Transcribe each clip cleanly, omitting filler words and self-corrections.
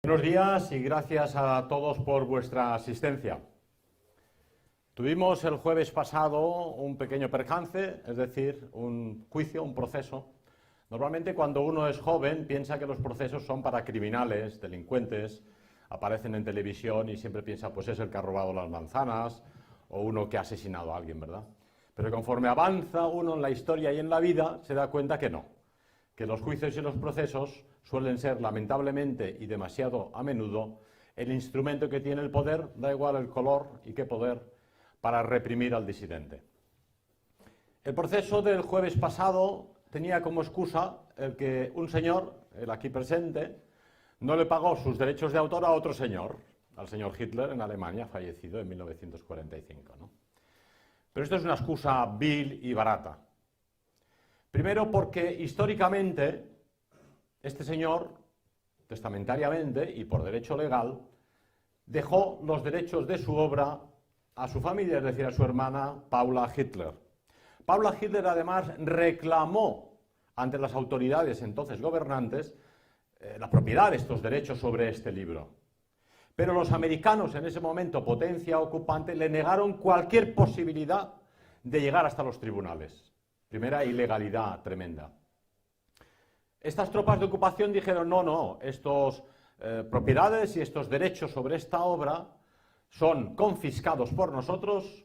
Buenos días y gracias a todos por vuestra asistencia. Tuvimos el jueves pasado un pequeño percance, es decir, un juicio, un proceso. Normalmente cuando uno es joven piensa que los procesos son para criminales, delincuentes, aparecen en televisión y siempre piensa, pues es el que ha robado las manzanas o uno que ha asesinado a alguien, ¿verdad? Pero conforme avanza uno en la historia y en la vida, se da cuenta que no, que los juicios y los procesos suelen ser, lamentablemente y demasiado a menudo, el instrumento que tiene el poder, da igual el color y qué poder, para reprimir al disidente. El proceso del jueves pasado tenía como excusa el que un señor, el aquí presente, no le pagó sus derechos de autor a otro señor, al señor Hitler en Alemania, fallecido en 1945, ¿no? Pero esto es una excusa vil y barata. Primero porque históricamente este señor, testamentariamente y por derecho legal, dejó los derechos de su obra a su familia, es decir, a su hermana Paula Hitler. Paula Hitler además reclamó ante las autoridades entonces gobernantes la propiedad de estos derechos sobre este libro. Pero los americanos, en ese momento potencia ocupante, le negaron cualquier posibilidad de llegar hasta los tribunales. Primera ilegalidad tremenda. Estas tropas de ocupación dijeron, no, estos propiedades y estos derechos sobre esta obra son confiscados por nosotros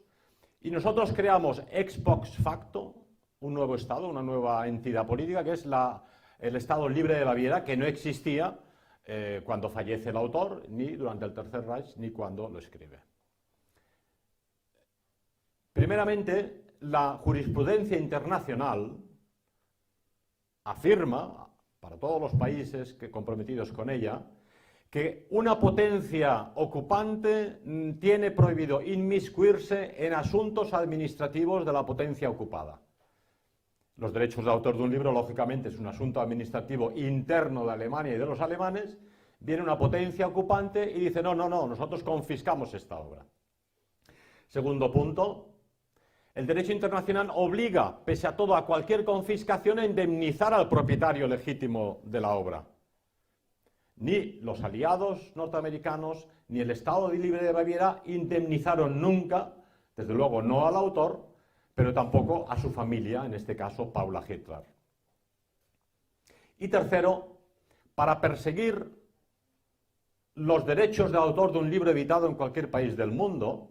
y nosotros creamos ex post facto un nuevo Estado, una nueva entidad política que es el Estado Libre de Baviera, que no existía cuando fallece el autor, ni durante el Tercer Reich, ni cuando lo escribe. Primeramente, la jurisprudencia internacional afirma, para todos los países comprometidos con ella, que una potencia ocupante tiene prohibido inmiscuirse en asuntos administrativos de la potencia ocupada. Los derechos de autor de un libro, lógicamente, es un asunto administrativo interno de Alemania y de los alemanes. Viene una potencia ocupante y dice, no, nosotros confiscamos esta obra. Segundo punto, el derecho internacional obliga, pese a todo, a cualquier confiscación a indemnizar al propietario legítimo de la obra. Ni los aliados norteamericanos, ni el Estado Libre de Baviera indemnizaron nunca, desde luego no al autor, pero tampoco a su familia, en este caso Paula Hitler. Y tercero, para perseguir los derechos de autor de un libro editado en cualquier país del mundo,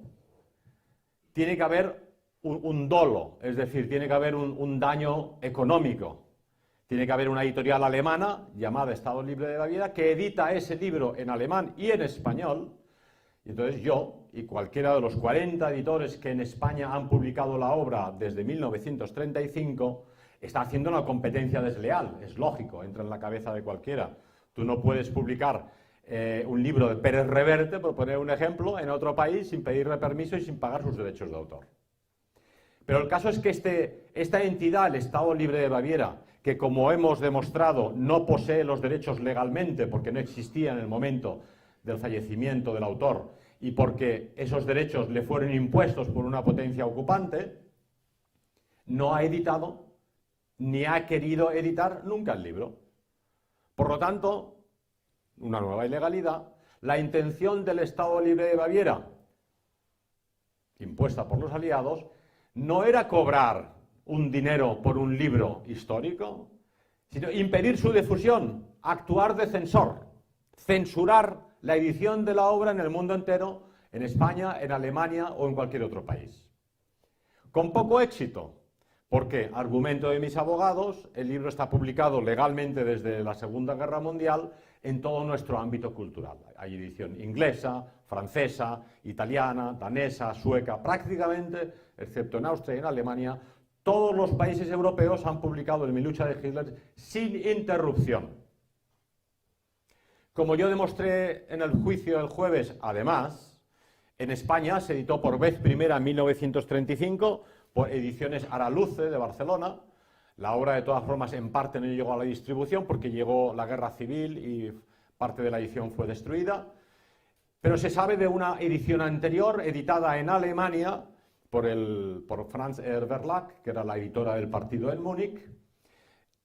tiene que haber un dolo, es decir, tiene que haber un daño económico. Tiene que haber una editorial alemana, llamada Estado Libre de Baviera, que edita ese libro en alemán y en español. Y entonces yo, y cualquiera de los 40 editores que en España han publicado la obra desde 1935, está haciendo una competencia desleal. Es lógico, entra en la cabeza de cualquiera. Tú no puedes publicar un libro de Pérez Reverte, por poner un ejemplo, en otro país sin pedirle permiso y sin pagar sus derechos de autor. Pero el caso es que esta entidad, el Estado Libre de Baviera, que como hemos demostrado no posee los derechos legalmente porque no existía en el momento del fallecimiento del autor y porque esos derechos le fueron impuestos por una potencia ocupante, no ha editado ni ha querido editar nunca el libro. Por lo tanto, una nueva ilegalidad, la intención del Estado Libre de Baviera, impuesta por los aliados, no era cobrar un dinero por un libro histórico, sino impedir su difusión, actuar de censor, censurar la edición de la obra en el mundo entero, en España, en Alemania o en cualquier otro país. Con poco éxito, porque, argumento de mis abogados, el libro está publicado legalmente desde la Segunda Guerra Mundial en todo nuestro ámbito cultural. Hay edición inglesa, francesa, italiana, danesa, sueca, prácticamente, excepto en Austria y en Alemania, todos los países europeos han publicado el Mi lucha de Hitler sin interrupción. Como yo demostré en el juicio del jueves, además, en España se editó por vez primera en 1935 por Ediciones Araluce de Barcelona. La obra, de todas formas, en parte no llegó a la distribución porque llegó la guerra civil y parte de la edición fue destruida. Pero se sabe de una edición anterior, editada en Alemania, por Franz Verlag, que era la editora del partido en Múnich,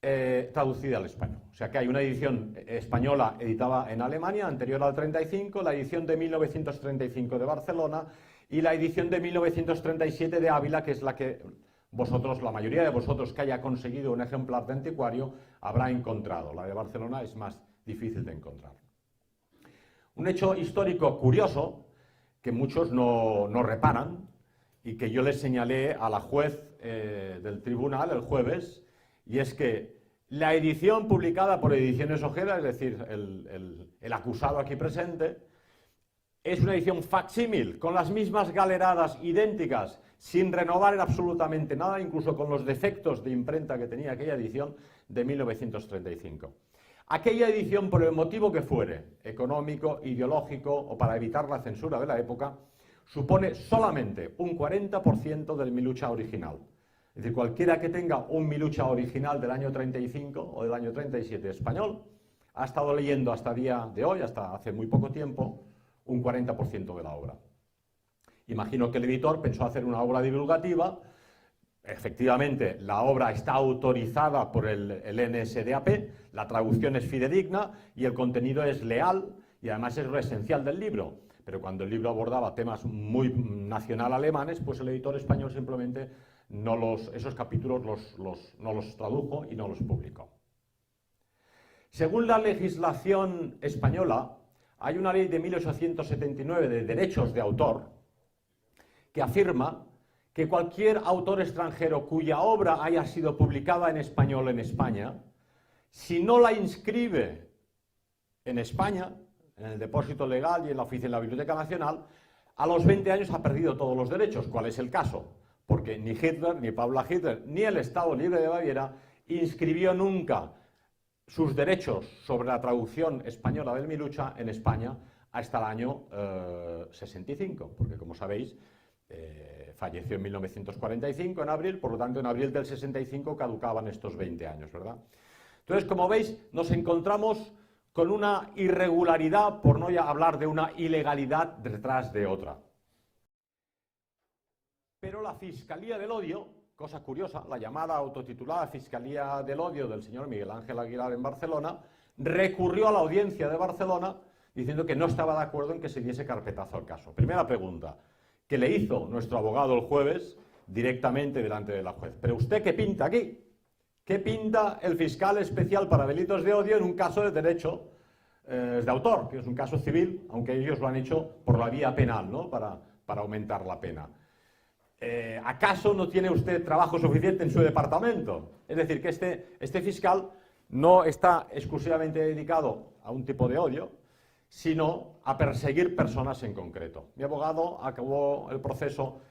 traducida al español. O sea que hay una edición española editada en Alemania, anterior al 35, la edición de 1935 de Barcelona y la edición de 1937 de Ávila, que es la que vosotros, la mayoría de vosotros que haya conseguido un ejemplar de anticuario, habrá encontrado. La de Barcelona es más difícil de encontrar. Un hecho histórico curioso que muchos no reparan y que yo les señalé a la juez del tribunal el jueves, y es que la edición publicada por Ediciones Ojeda, es decir, el acusado aquí presente, es una edición facsímil, con las mismas galeradas idénticas, sin renovar en absolutamente nada, incluso con los defectos de imprenta que tenía aquella edición de 1935. Aquella edición, por el motivo que fuere, económico, ideológico o para evitar la censura de la época, supone solamente un 40% del Milucha original. Es decir, cualquiera que tenga un Milucha original del año 35 o del año 37 español, ha estado leyendo hasta el día de hoy, hasta hace muy poco tiempo, un 40% de la obra. Imagino que el editor pensó hacer una obra divulgativa. Efectivamente, la obra está autorizada por el NSDAP, la traducción es fidedigna y el contenido es leal y además es lo esencial del libro. Pero cuando el libro abordaba temas muy nacional alemanes, pues el editor español simplemente esos capítulos no los tradujo y no los publicó. Según la legislación española, hay una ley de 1879 de derechos de autor que afirma que cualquier autor extranjero cuya obra haya sido publicada en español en España, si no la inscribe en España, en el depósito legal y en la oficina de la Biblioteca Nacional, a los 20 años ha perdido todos los derechos. ¿Cuál es el caso? Porque ni Hitler, ni Paula Hitler, ni el Estado Libre de Baviera inscribió nunca sus derechos sobre la traducción española del Milucha en España hasta el año 65, porque como sabéis, falleció en 1945, en abril, por lo tanto en abril del 65 caducaban estos 20 años, ¿verdad? Entonces, como veis, nos encontramos con una irregularidad, por no ya hablar de una ilegalidad detrás de otra. Pero la Fiscalía del Odio, cosa curiosa, la llamada autotitulada Fiscalía del Odio del señor Miguel Ángel Aguilar en Barcelona, recurrió a la audiencia de Barcelona diciendo que no estaba de acuerdo en que se diese carpetazo al caso. Primera pregunta, que le hizo nuestro abogado el jueves directamente delante de la juez. ¿Pero usted qué pinta aquí? ¿Qué pinta el fiscal especial para delitos de odio en un caso de derecho de autor, que es un caso civil, aunque ellos lo han hecho por la vía penal, ¿no? para aumentar la pena? ¿Acaso no tiene usted trabajo suficiente en su departamento? Es decir, que este fiscal no está exclusivamente dedicado a un tipo de odio, sino a perseguir personas en concreto. Mi abogado acabó el proceso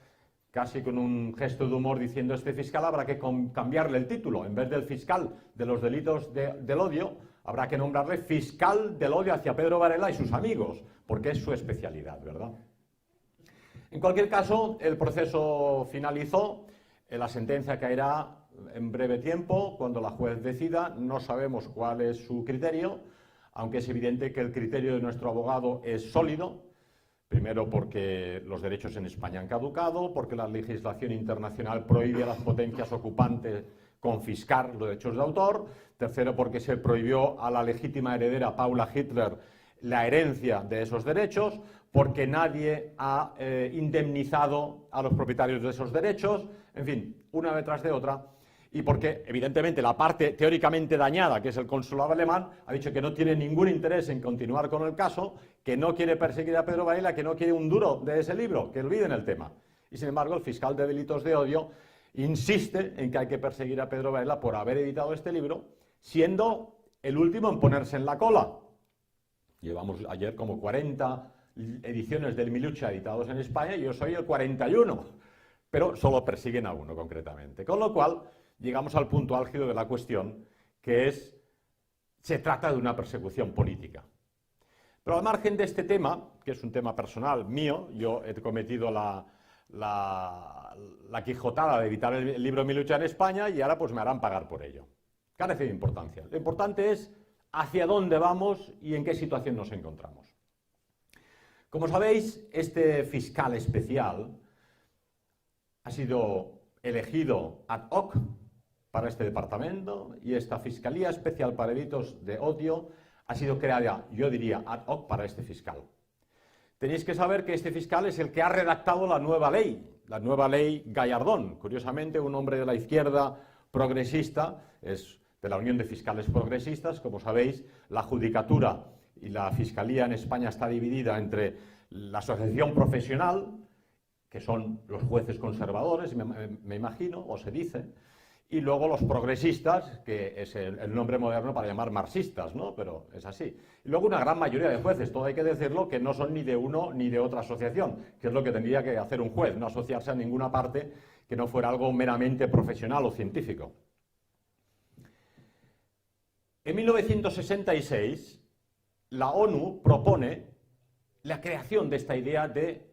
casi con un gesto de humor diciendo: este fiscal habrá que cambiarle el título, en vez del fiscal de los delitos del odio, habrá que nombrarle fiscal del odio hacia Pedro Varela y sus amigos, porque es su especialidad, ¿verdad? En cualquier caso, el proceso finalizó, la sentencia caerá en breve tiempo, cuando la juez decida. No sabemos cuál es su criterio, aunque es evidente que el criterio de nuestro abogado es sólido. Primero, porque los derechos en España han caducado, porque la legislación internacional prohíbe a las potencias ocupantes confiscar los derechos de autor. Tercero, porque se prohibió a la legítima heredera Paula Hitler la herencia de esos derechos, porque nadie ha indemnizado a los propietarios de esos derechos, en fin, una detrás de otra. Y porque, evidentemente, la parte teóricamente dañada, que es el consulado alemán, ha dicho que no tiene ningún interés en continuar con el caso, que no quiere perseguir a Pedro Varela, que no quiere un duro de ese libro, que olviden el tema. Y, sin embargo, el fiscal de delitos de odio insiste en que hay que perseguir a Pedro Varela por haber editado este libro, siendo el último en ponerse en la cola. Llevamos ayer como 40 ediciones del Milucha editados en España y yo soy el 41, pero solo persiguen a uno concretamente. Con lo cual, llegamos al punto álgido de la cuestión, que es, se trata de una persecución política. Pero al margen de este tema, que es un tema personal mío, yo he cometido la quijotada de editar el libro Milucha en España y ahora pues me harán pagar por ello. Carece de importancia. Lo importante es hacia dónde vamos y en qué situación nos encontramos. Como sabéis, este fiscal especial ha sido elegido ad hoc para este departamento y esta Fiscalía Especial para Delitos de Odio ha sido creada, yo diría, ad hoc para este fiscal. Tenéis que saber que este fiscal es el que ha redactado la nueva ley Gallardón. Curiosamente, un hombre de la izquierda progresista, es de la Unión de Fiscales Progresistas. Como sabéis, la judicatura y la fiscalía en España está dividida entre la asociación profesional, que son los jueces conservadores, me imagino, o se dice, y luego los progresistas, que es el nombre moderno para llamar marxistas, ¿no? Pero es así. Y luego una gran mayoría de jueces, todo hay que decirlo, que no son ni de uno ni de otra asociación, que es lo que tendría que hacer un juez, no asociarse a ninguna parte que no fuera algo meramente profesional o científico. En 1966, la ONU propone la creación de esta idea de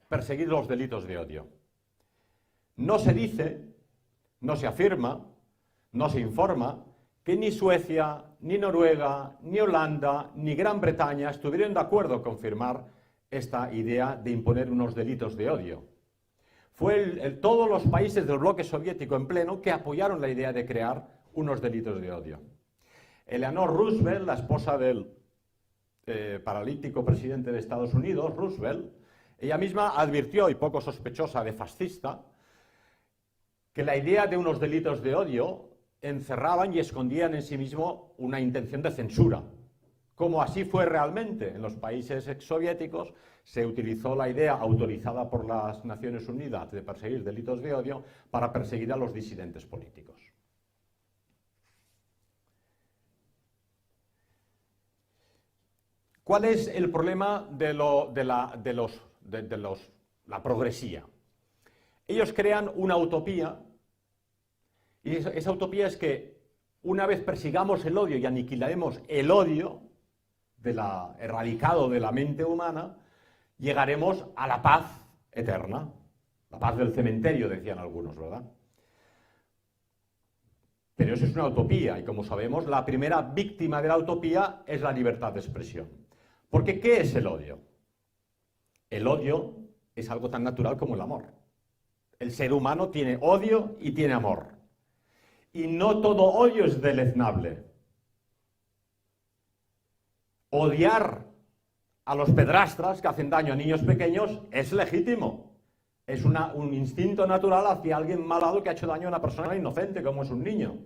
perseguir los delitos de odio. No se dice, no se afirma, no se informa que ni Suecia, ni Noruega, ni Holanda, ni Gran Bretaña estuvieron de acuerdo con firmar esta idea de imponer unos delitos de odio. Fue todos los países del bloque soviético en pleno que apoyaron la idea de crear unos delitos de odio. Eleanor Roosevelt, la esposa del paralítico presidente de Estados Unidos, Roosevelt, ella misma advirtió, y poco sospechosa de fascista, que la idea de unos delitos de odio encerraban y escondían en sí mismo una intención de censura. Como así fue realmente en los países exsoviéticos, se utilizó la idea autorizada por las Naciones Unidas de perseguir delitos de odio para perseguir a los disidentes políticos. ¿Cuál es el problema de la progresía? Ellos crean una utopía, y esa utopía es que una vez persigamos el odio y aniquilaremos el odio erradicado de la mente humana, llegaremos a la paz eterna, la paz del cementerio, decían algunos, ¿verdad? Pero eso es una utopía, y como sabemos, la primera víctima de la utopía es la libertad de expresión. Porque, ¿qué es el odio? El odio es algo tan natural como el amor. El ser humano tiene odio y tiene amor. Y no todo odio es deleznable. Odiar a los pedrastras que hacen daño a niños pequeños es legítimo. Es un instinto natural hacia alguien malvado que ha hecho daño a una persona inocente, como es un niño.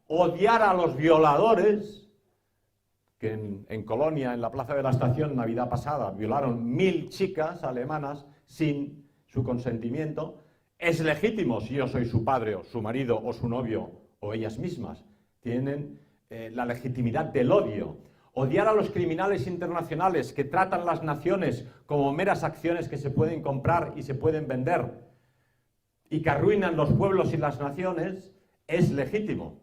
Odiar a los violadores, que en Colonia, en la Plaza de la Estación, Navidad pasada, violaron 1000 chicas alemanas sin su consentimiento, es legítimo si yo soy su padre o su marido o su novio o ellas mismas. Tienen la legitimidad del odio. Odiar a los criminales internacionales que tratan las naciones como meras acciones que se pueden comprar y se pueden vender y que arruinan los pueblos y las naciones es legítimo.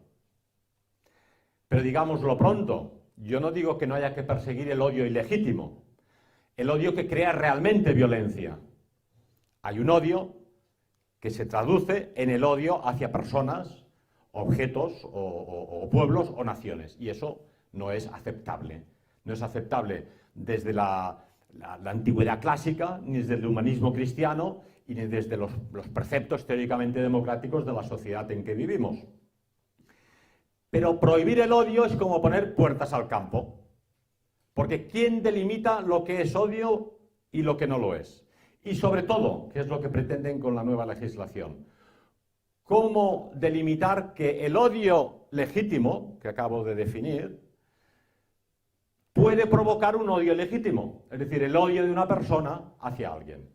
Pero digámoslo pronto, yo no digo que no haya que perseguir el odio ilegítimo, el odio que crea realmente violencia. Hay un odio que se traduce en el odio hacia personas, objetos o pueblos o naciones, y eso no es aceptable. No es aceptable desde la antigüedad clásica, ni desde el humanismo cristiano, y ni desde los preceptos teóricamente democráticos de la sociedad en que vivimos. Pero prohibir el odio es como poner puertas al campo, porque ¿quién delimita lo que es odio y lo que no lo es? Y sobre todo, ¿qué es lo que pretenden con la nueva legislación? ¿Cómo delimitar que el odio legítimo, que acabo de definir, puede provocar un odio legítimo? Es decir, el odio de una persona hacia alguien.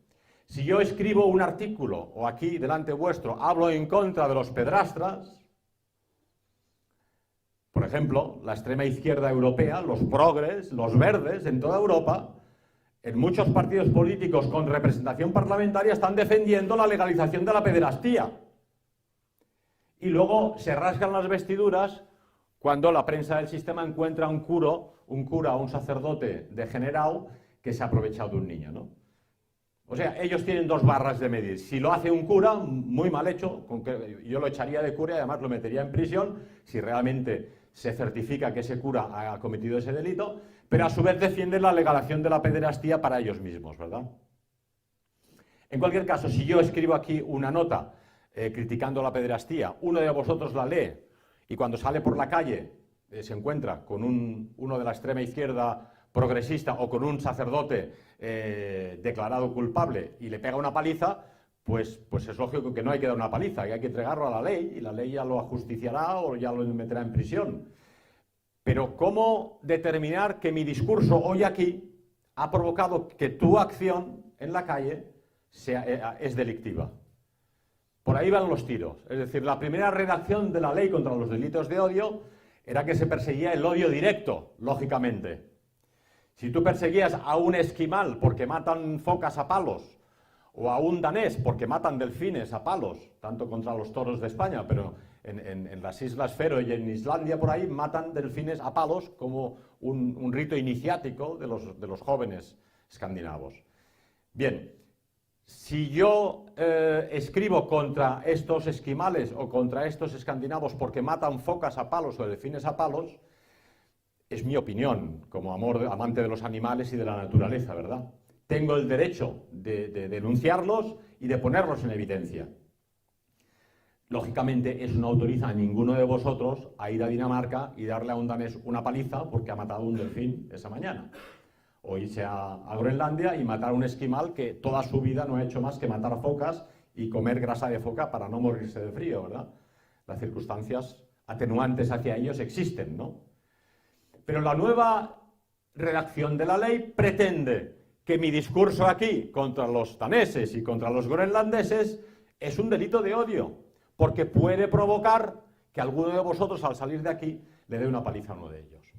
Si yo escribo un artículo, o aquí delante vuestro, hablo en contra de los pedrastras, por ejemplo, la extrema izquierda europea, los progres, los verdes, en toda Europa, en muchos partidos políticos con representación parlamentaria están defendiendo la legalización de la pederastía. Y luego se rasgan las vestiduras cuando la prensa del sistema encuentra un cura o un sacerdote degenerado que se ha aprovechado de un niño, ¿no? O sea, ellos tienen dos barras de medir. Si lo hace un cura, muy mal hecho, yo lo echaría de cura y además lo metería en prisión si realmente se certifica que ese cura ha cometido ese delito, pero a su vez defienden la legalización de la pederastía para ellos mismos, ¿verdad? En cualquier caso, si yo escribo aquí una nota criticando la pederastía, uno de vosotros la lee y cuando sale por la calle se encuentra con uno de la extrema izquierda progresista o con un sacerdote declarado culpable y le pega una paliza, pues es lógico que no hay que dar una paliza, que hay que entregarlo a la ley y la ley ya lo ajusticiará o ya lo meterá en prisión. Pero ¿cómo determinar que mi discurso hoy aquí ha provocado que tu acción en la calle es delictiva? Por ahí van los tiros. Es decir, la primera redacción de la ley contra los delitos de odio era que se perseguía el odio directo, lógicamente. Si tú perseguías a un esquimal porque matan focas a palos, o a un danés porque matan delfines a palos, tanto contra los toros de España, pero en las Islas Feroe y en Islandia por ahí matan delfines a palos como un rito iniciático de los jóvenes escandinavos. Bien, si yo escribo contra estos esquimales o contra estos escandinavos porque matan focas a palos o delfines a palos, es mi opinión como amante de los animales y de la naturaleza, ¿verdad? Tengo el derecho de denunciarlos y de ponerlos en evidencia. Lógicamente, eso no autoriza a ninguno de vosotros a ir a Dinamarca y darle a un danés una paliza porque ha matado un delfín esa mañana. O irse a Groenlandia y matar a un esquimal que toda su vida no ha hecho más que matar focas y comer grasa de foca para no morirse de frío, ¿verdad? Las circunstancias atenuantes hacia ellos existen, ¿no? Pero la nueva redacción de la ley pretende que mi discurso aquí contra los daneses y contra los groenlandeses es un delito de odio, porque puede provocar que alguno de vosotros al salir de aquí le dé una paliza a uno de ellos.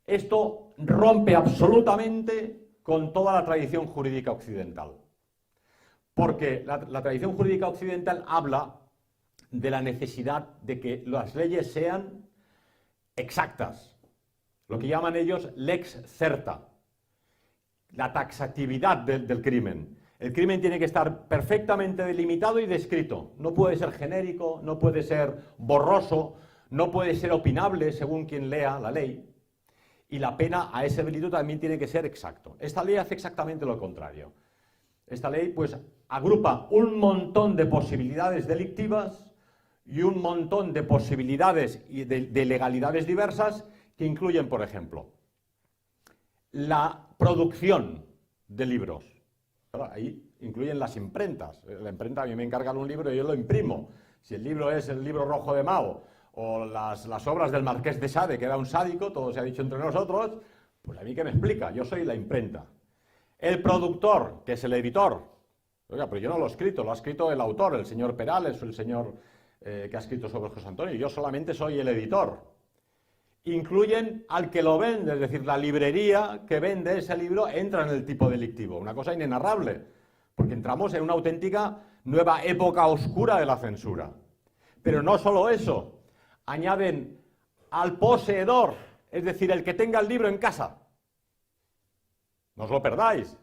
Esto rompe absolutamente con toda la tradición jurídica occidental, porque la tradición jurídica occidental habla de la necesidad de que las leyes sean exactas, lo que llaman ellos lex certa, la taxatividad del crimen. El crimen tiene que estar perfectamente delimitado y descrito. No puede ser genérico, no puede ser borroso, no puede ser opinable según quien lea la ley. Y la pena a ese delito también tiene que ser exacto. Esta ley hace exactamente lo contrario. Esta ley pues agrupa un montón de posibilidades delictivas y un montón de posibilidades y de legalidades diversas que incluyen, por ejemplo, la producción de libros. Claro, ahí incluyen las imprentas. La imprenta a mí me encargan un libro y yo lo imprimo. Si el libro es el libro rojo de Mao o las obras del Marqués de Sade, que era un sádico, todo se ha dicho entre nosotros, pues a mí que me explica, yo soy la imprenta. El productor, que es el editor, oiga, pero yo no lo he escrito, lo ha escrito el autor, el señor Perales o el señor que ha escrito sobre José Antonio, yo solamente soy el editor. Incluyen al que lo vende, es decir, la librería que vende ese libro entra en el tipo delictivo, una cosa inenarrable, porque entramos en una auténtica nueva época oscura de la censura. Pero no solo eso, añaden al poseedor, es decir, el que tenga el libro en casa. No os lo perdáis,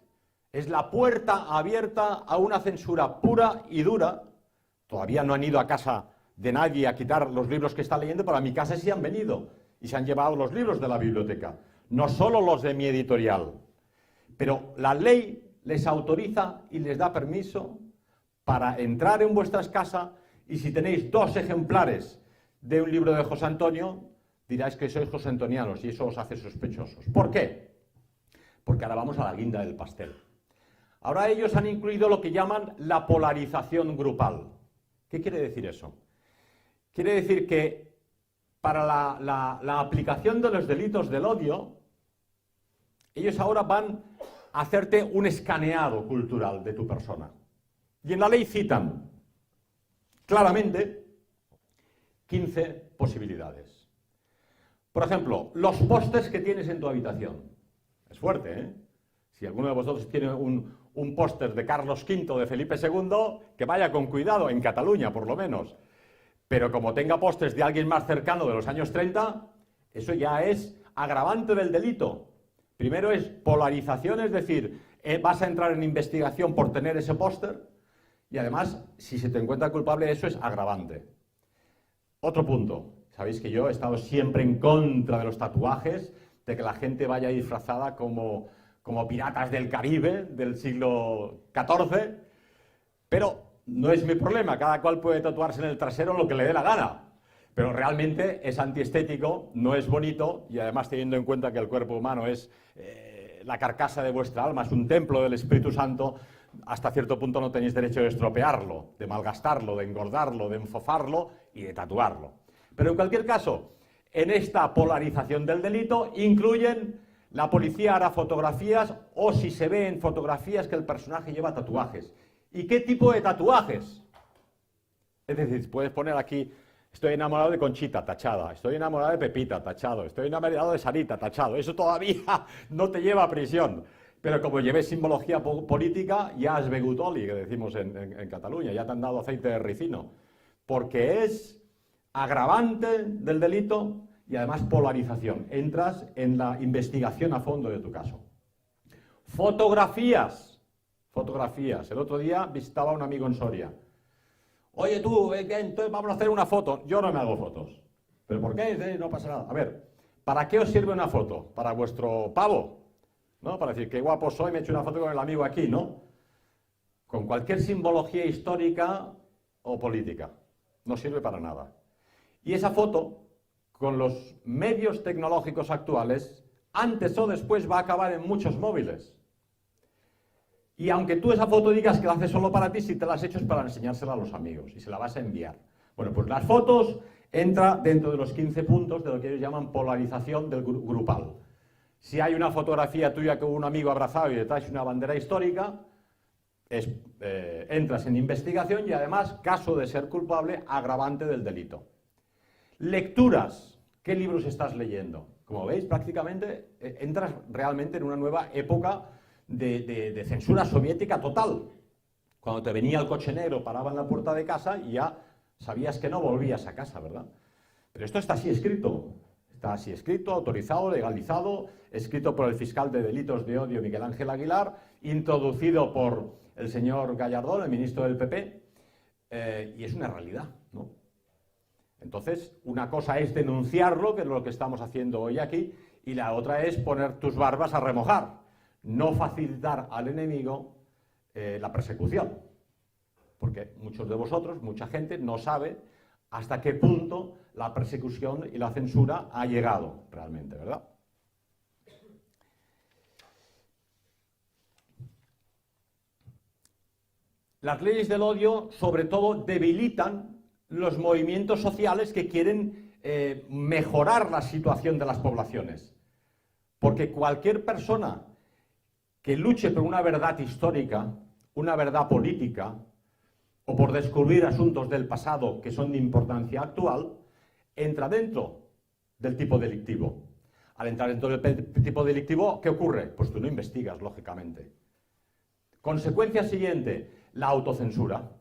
es la puerta abierta a una censura pura y dura. Todavía no han ido a casa de nadie a quitar los libros que está leyendo, pero a mi casa sí han venido. Y se han llevado los libros de la biblioteca, no solo los de mi editorial. Pero la ley les autoriza y les da permiso para entrar en vuestras casas y si tenéis 2 ejemplares de un libro de José Antonio, diráis que sois josantonianos y eso os hace sospechosos. ¿Por qué? Porque ahora vamos a la guinda del pastel. Ahora ellos han incluido lo que llaman la polarización grupal. ¿Qué quiere decir eso? Quiere decir que para la aplicación de los delitos del odio, ellos ahora van a hacerte un escaneado cultural de tu persona. Y en la ley citan claramente 15 posibilidades. Por ejemplo, los pósters que tienes en tu habitación. Es fuerte, ¿eh? Si alguno de vosotros tiene un póster de Carlos V, de Felipe II, que vaya con cuidado, en Cataluña por lo menos. Pero como tenga pósters de alguien más cercano de los años 30, eso ya es agravante del delito. Primero es polarización, es decir, vas a entrar en investigación por tener ese póster y además, si se te encuentra culpable, eso es agravante. Otro punto. Sabéis que yo he estado siempre en contra de los tatuajes, de que la gente vaya disfrazada como piratas del Caribe del siglo XIV, pero no es mi problema, cada cual puede tatuarse en el trasero lo que le dé la gana. Pero realmente es antiestético, no es bonito, y además teniendo en cuenta que el cuerpo humano es la carcasa de vuestra alma, es un templo del Espíritu Santo, hasta cierto punto no tenéis derecho de estropearlo, de malgastarlo, de engordarlo, de enfofarlo y de tatuarlo. Pero en cualquier caso, en esta polarización del delito incluyen la policía hará fotografías o si se ve en fotografías que el personaje lleva tatuajes. ¿Y qué tipo de tatuajes? Es decir, puedes poner aquí, estoy enamorado de Conchita, tachada, estoy enamorado de Pepita, tachado, estoy enamorado de Sarita, tachado. Eso todavía no te lleva a prisión. Pero como lleves simbología política, ya es begutoli, que decimos en Cataluña, ya te han dado aceite de ricino. Porque es agravante del delito y además polarización. Entras en la investigación a fondo de tu caso. Fotografías. Fotografías. El otro día visitaba a un amigo en Soria. Oye tú, entonces vamos a hacer una foto. Yo no me hago fotos. ¿Pero por qué? No pasa nada. A ver, ¿para qué os sirve una foto? ¿Para vuestro pavo? ¿No? Para decir, qué guapo soy, me he hecho una foto con el amigo aquí, ¿no? Con cualquier simbología histórica o política. No sirve para nada. Y esa foto, con los medios tecnológicos actuales, antes o después va a acabar en muchos móviles. Y aunque tú esa foto digas que la haces solo para ti, si te la has hecho es para enseñársela a los amigos y se la vas a enviar. Bueno, pues las fotos entra dentro de los 15 puntos de lo que ellos llaman polarización del grupal. Si hay una fotografía tuya con un amigo abrazado y detrás una bandera histórica, entras en investigación y además, caso de ser culpable, agravante del delito. Lecturas. ¿Qué libros estás leyendo? Como veis, prácticamente entras realmente en una nueva época de censura soviética total. Cuando te venía el coche negro, paraba en la puerta de casa y ya sabías que no volvías a casa, ¿verdad? Pero esto está así escrito. Está así escrito, autorizado, legalizado, escrito por el fiscal de delitos de odio Miguel Ángel Aguilar, introducido por el señor Gallardón, el ministro del PP, y es una realidad, ¿no? Entonces, una cosa es denunciarlo, que es lo que estamos haciendo hoy aquí, y la otra es poner tus barbas a remojar, no facilitar al enemigo la persecución. Porque muchos de vosotros, mucha gente, no sabe hasta qué punto la persecución y la censura ha llegado realmente, ¿verdad? Las leyes del odio, sobre todo, debilitan los movimientos sociales que quieren mejorar la situación de las poblaciones. Porque cualquier persona que luche por una verdad histórica, una verdad política, o por descubrir asuntos del pasado que son de importancia actual, entra dentro del tipo delictivo. Al entrar dentro del tipo delictivo, ¿qué ocurre? Pues tú no investigas, lógicamente. Consecuencia siguiente, la autocensura.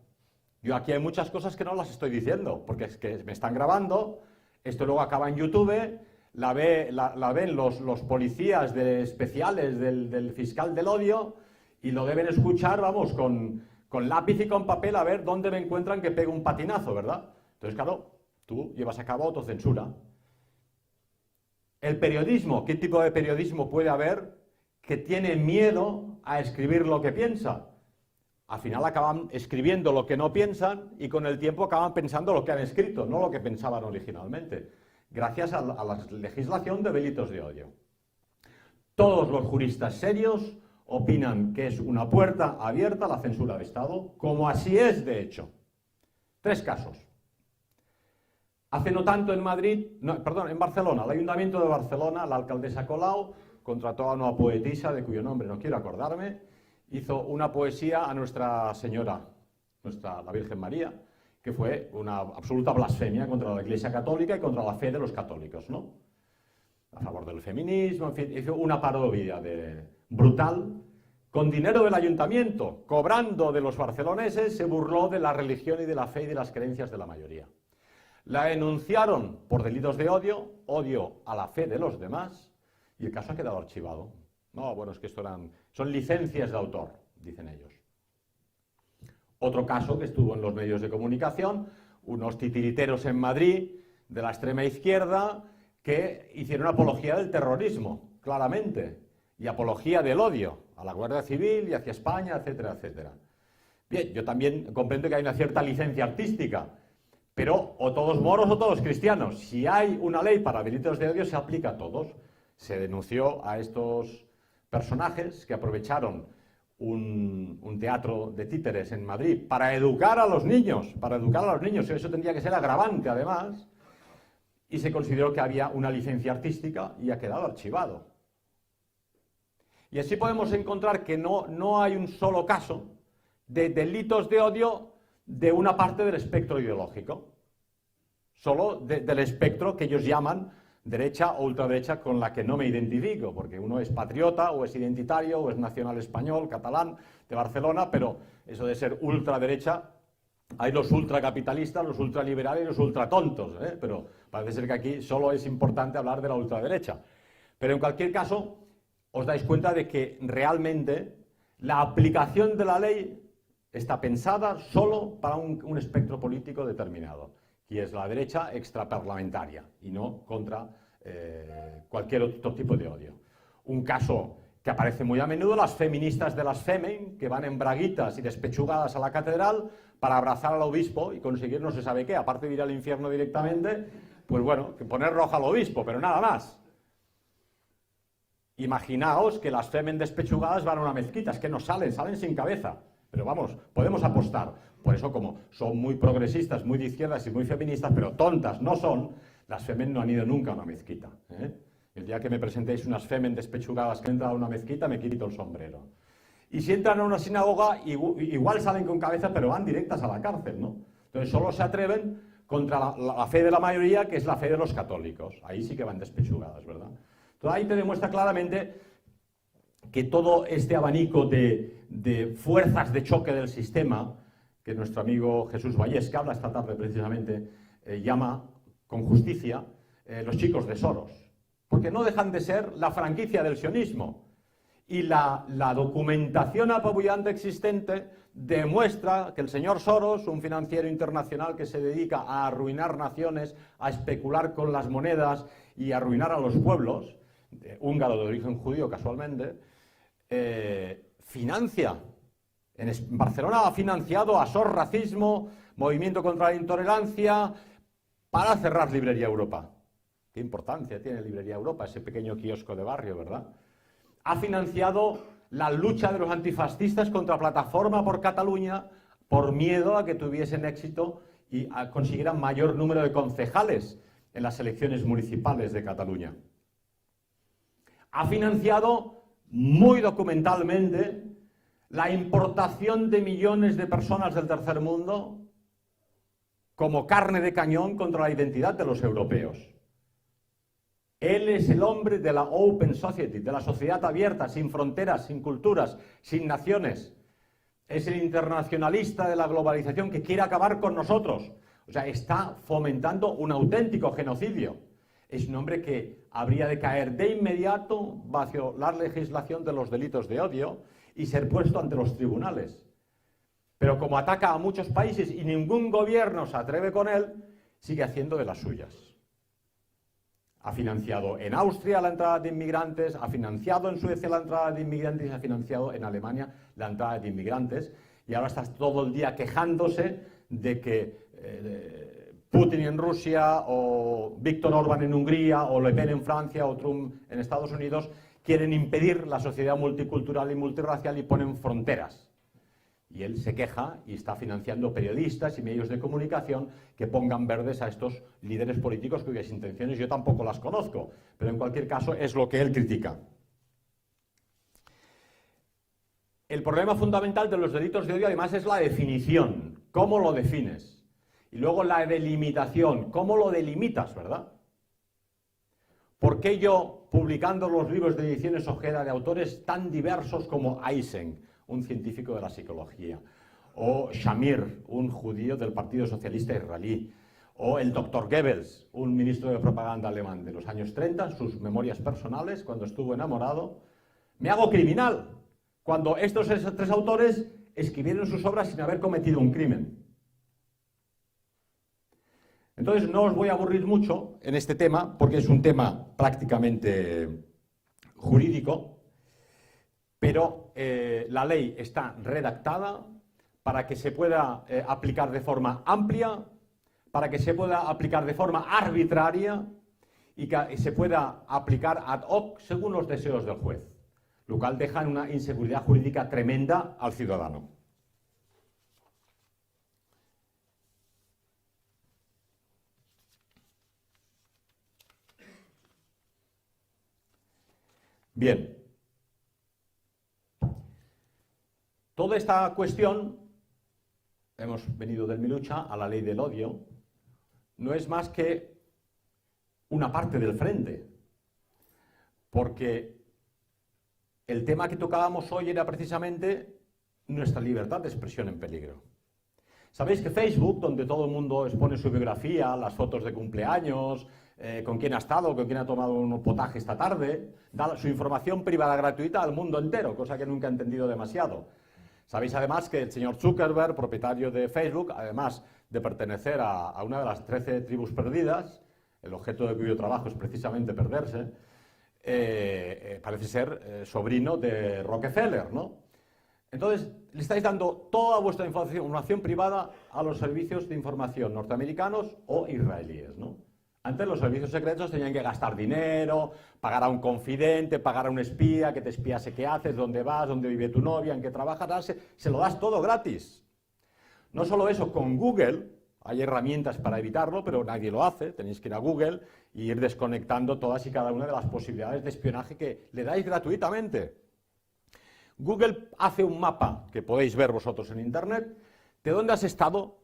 Yo aquí hay muchas cosas que no las estoy diciendo, porque es que me están grabando, esto luego acaba en YouTube, la ven los policías especiales del fiscal del odio y lo deben escuchar, vamos, con lápiz y con papel a ver dónde me encuentran que pego un patinazo, ¿verdad? Entonces, claro, tú llevas a cabo autocensura. El periodismo, ¿qué tipo de periodismo puede haber que tiene miedo a escribir lo que piensa? Al final acaban escribiendo lo que no piensan y con el tiempo acaban pensando lo que han escrito, no lo que pensaban originalmente, gracias a la legislación de delitos de odio. Todos los juristas serios opinan que es una puerta abierta a la censura de Estado, como así es, de hecho. 3 casos. Hace no tanto en en Barcelona, el Ayuntamiento de Barcelona, la alcaldesa Colau contrató a una poetisa de cuyo nombre no quiero acordarme, hizo una poesía a Nuestra Señora, la Virgen María, que fue una absoluta blasfemia contra la Iglesia Católica y contra la fe de los católicos, ¿no? A favor del feminismo, en fin, hizo una parodia brutal, con dinero del ayuntamiento, cobrando de los barceloneses, se burló de la religión y de la fe y de las creencias de la mayoría. La denunciaron por delitos de odio, odio a la fe de los demás, y el caso ha quedado archivado. No, bueno, es que son licencias de autor, dicen ellos. Otro caso que estuvo en los medios de comunicación, unos titiriteros en Madrid de la extrema izquierda que hicieron apología del terrorismo, claramente, y apología del odio a la Guardia Civil y hacia España, etcétera, etcétera. Bien, yo también comprendo que hay una cierta licencia artística, pero o todos moros o todos cristianos. Si hay una ley para delitos de odio, se aplica a todos. Se denunció a estos personajes que aprovecharon un teatro de títeres en Madrid para educar a los niños, eso tendría que ser agravante además, y se consideró que había una licencia artística y ha quedado archivado. Y así podemos encontrar que no hay un solo caso de delitos de odio de una parte del espectro ideológico, solo del espectro que ellos llaman derecha o ultraderecha, con la que no me identifico, porque uno es patriota o es identitario o es nacional español, catalán, de Barcelona, pero eso de ser ultraderecha, hay los ultracapitalistas, los ultraliberales y los ultratontos, pero parece ser que aquí solo es importante hablar de la ultraderecha. Pero en cualquier caso, os dais cuenta de que realmente la aplicación de la ley está pensada solo para un espectro político determinado, y es la derecha extraparlamentaria, y no contra cualquier otro tipo de odio. Un caso que aparece muy a menudo, las feministas de las Femen, que van en braguitas y despechugadas a la catedral para abrazar al obispo y conseguir no se sabe qué, aparte de ir al infierno directamente, pues bueno, que poner roja al obispo, pero nada más. Imaginaos que las Femen despechugadas van a una mezquita, es que no salen sin cabeza. Pero vamos, podemos apostar. Por eso, como son muy progresistas, muy de izquierdas y muy feministas, pero tontas no son, las Femen no han ido nunca a una mezquita. El día que me presentéis unas Femen despechugadas que entran a una mezquita, me quito el sombrero. Y si entran a una sinagoga, igual salen con cabeza, pero van directas a la cárcel, ¿no? Entonces solo se atreven contra la fe de la mayoría, que es la fe de los católicos. Ahí sí que van despechugadas, ¿verdad? Entonces ahí te demuestra claramente que todo este abanico de fuerzas de choque del sistema, que nuestro amigo Jesús Vallés, que habla esta tarde precisamente, llama con justicia los chicos de Soros, porque no dejan de ser la franquicia del sionismo. Y la documentación apabullante existente demuestra que el señor Soros, un financiero internacional que se dedica a arruinar naciones, a especular con las monedas y a arruinar a los pueblos, húngaro de origen judío casualmente, financia. En Barcelona ha financiado a SOS Racismo, Movimiento contra la Intolerancia, para cerrar Librería Europa. Qué importancia tiene Librería Europa, ese pequeño kiosco de barrio, ¿verdad? Ha financiado la lucha de los antifascistas contra Plataforma por Cataluña por miedo a que tuviesen éxito y consiguieran mayor número de concejales en las elecciones municipales de Cataluña. Ha financiado muy documentalmente la importación de millones de personas del tercer mundo como carne de cañón contra la identidad de los europeos. Él es el hombre de la Open Society, de la sociedad abierta, sin fronteras, sin culturas, sin naciones. Es el internacionalista de la globalización que quiere acabar con nosotros. O sea, está fomentando un auténtico genocidio. Es un hombre que habría de caer de inmediato bajo la legislación de los delitos de odio y ser puesto ante los tribunales. Pero como ataca a muchos países y ningún gobierno se atreve con él, sigue haciendo de las suyas. Ha financiado en Austria la entrada de inmigrantes, ha financiado en Suecia la entrada de inmigrantes y ha financiado en Alemania la entrada de inmigrantes. Y ahora está todo el día quejándose de que Putin en Rusia o Víctor Orbán en Hungría o Le Pen en Francia o Trump en Estados Unidos quieren impedir la sociedad multicultural y multirracial y ponen fronteras. Y él se queja y está financiando periodistas y medios de comunicación que pongan verdes a estos líderes políticos cuyas intenciones yo tampoco las conozco, pero en cualquier caso es lo que él critica. El problema fundamental de los delitos de odio además es la definición, cómo lo defines. Y luego la delimitación, cómo lo delimitas, ¿verdad? ¿Por qué yo, publicando los libros de Ediciones Ojeda de autores tan diversos como Eysenck, un científico de la psicología, o Shamir, un judío del Partido Socialista Israelí, o el Dr. Goebbels, un ministro de propaganda alemán de los años 30, sus memorias personales, cuando estuvo enamorado, me hago criminal, cuando estos tres autores escribieron sus obras sin haber cometido un crimen? Entonces no os voy a aburrir mucho en este tema, porque es un tema prácticamente jurídico, pero la ley está redactada para que se pueda aplicar de forma amplia, para que se pueda aplicar de forma arbitraria y que se pueda aplicar ad hoc según los deseos del juez, lo cual deja en una inseguridad jurídica tremenda al ciudadano. Bien. Toda esta cuestión, hemos venido del Milucha a la ley del odio, no es más que una parte del frente, porque el tema que tocábamos hoy era precisamente nuestra libertad de expresión en peligro. Sabéis que Facebook, donde todo el mundo expone su biografía, las fotos de cumpleaños, con quién ha estado, con quién ha tomado un potaje esta tarde, da su información privada gratuita al mundo entero, cosa que nunca he entendido demasiado. Sabéis además que el señor Zuckerberg, propietario de Facebook, además de pertenecer a una de las 13 tribus perdidas, el objeto de cuyo trabajo es precisamente perderse, parece ser sobrino de Rockefeller, ¿no? Entonces, le estáis dando toda vuestra información privada a los servicios de información norteamericanos o israelíes, ¿no? Antes los servicios secretos tenían que gastar dinero, pagar a un confidente, pagar a un espía que te espiase qué haces, dónde vas, dónde vive tu novia, en qué trabajas, se lo das todo gratis. No solo eso, con Google hay herramientas para evitarlo, pero nadie lo hace. Tenéis que ir a Google e ir desconectando todas y cada una de las posibilidades de espionaje que le dais gratuitamente. Google hace un mapa, que podéis ver vosotros en Internet, de dónde has estado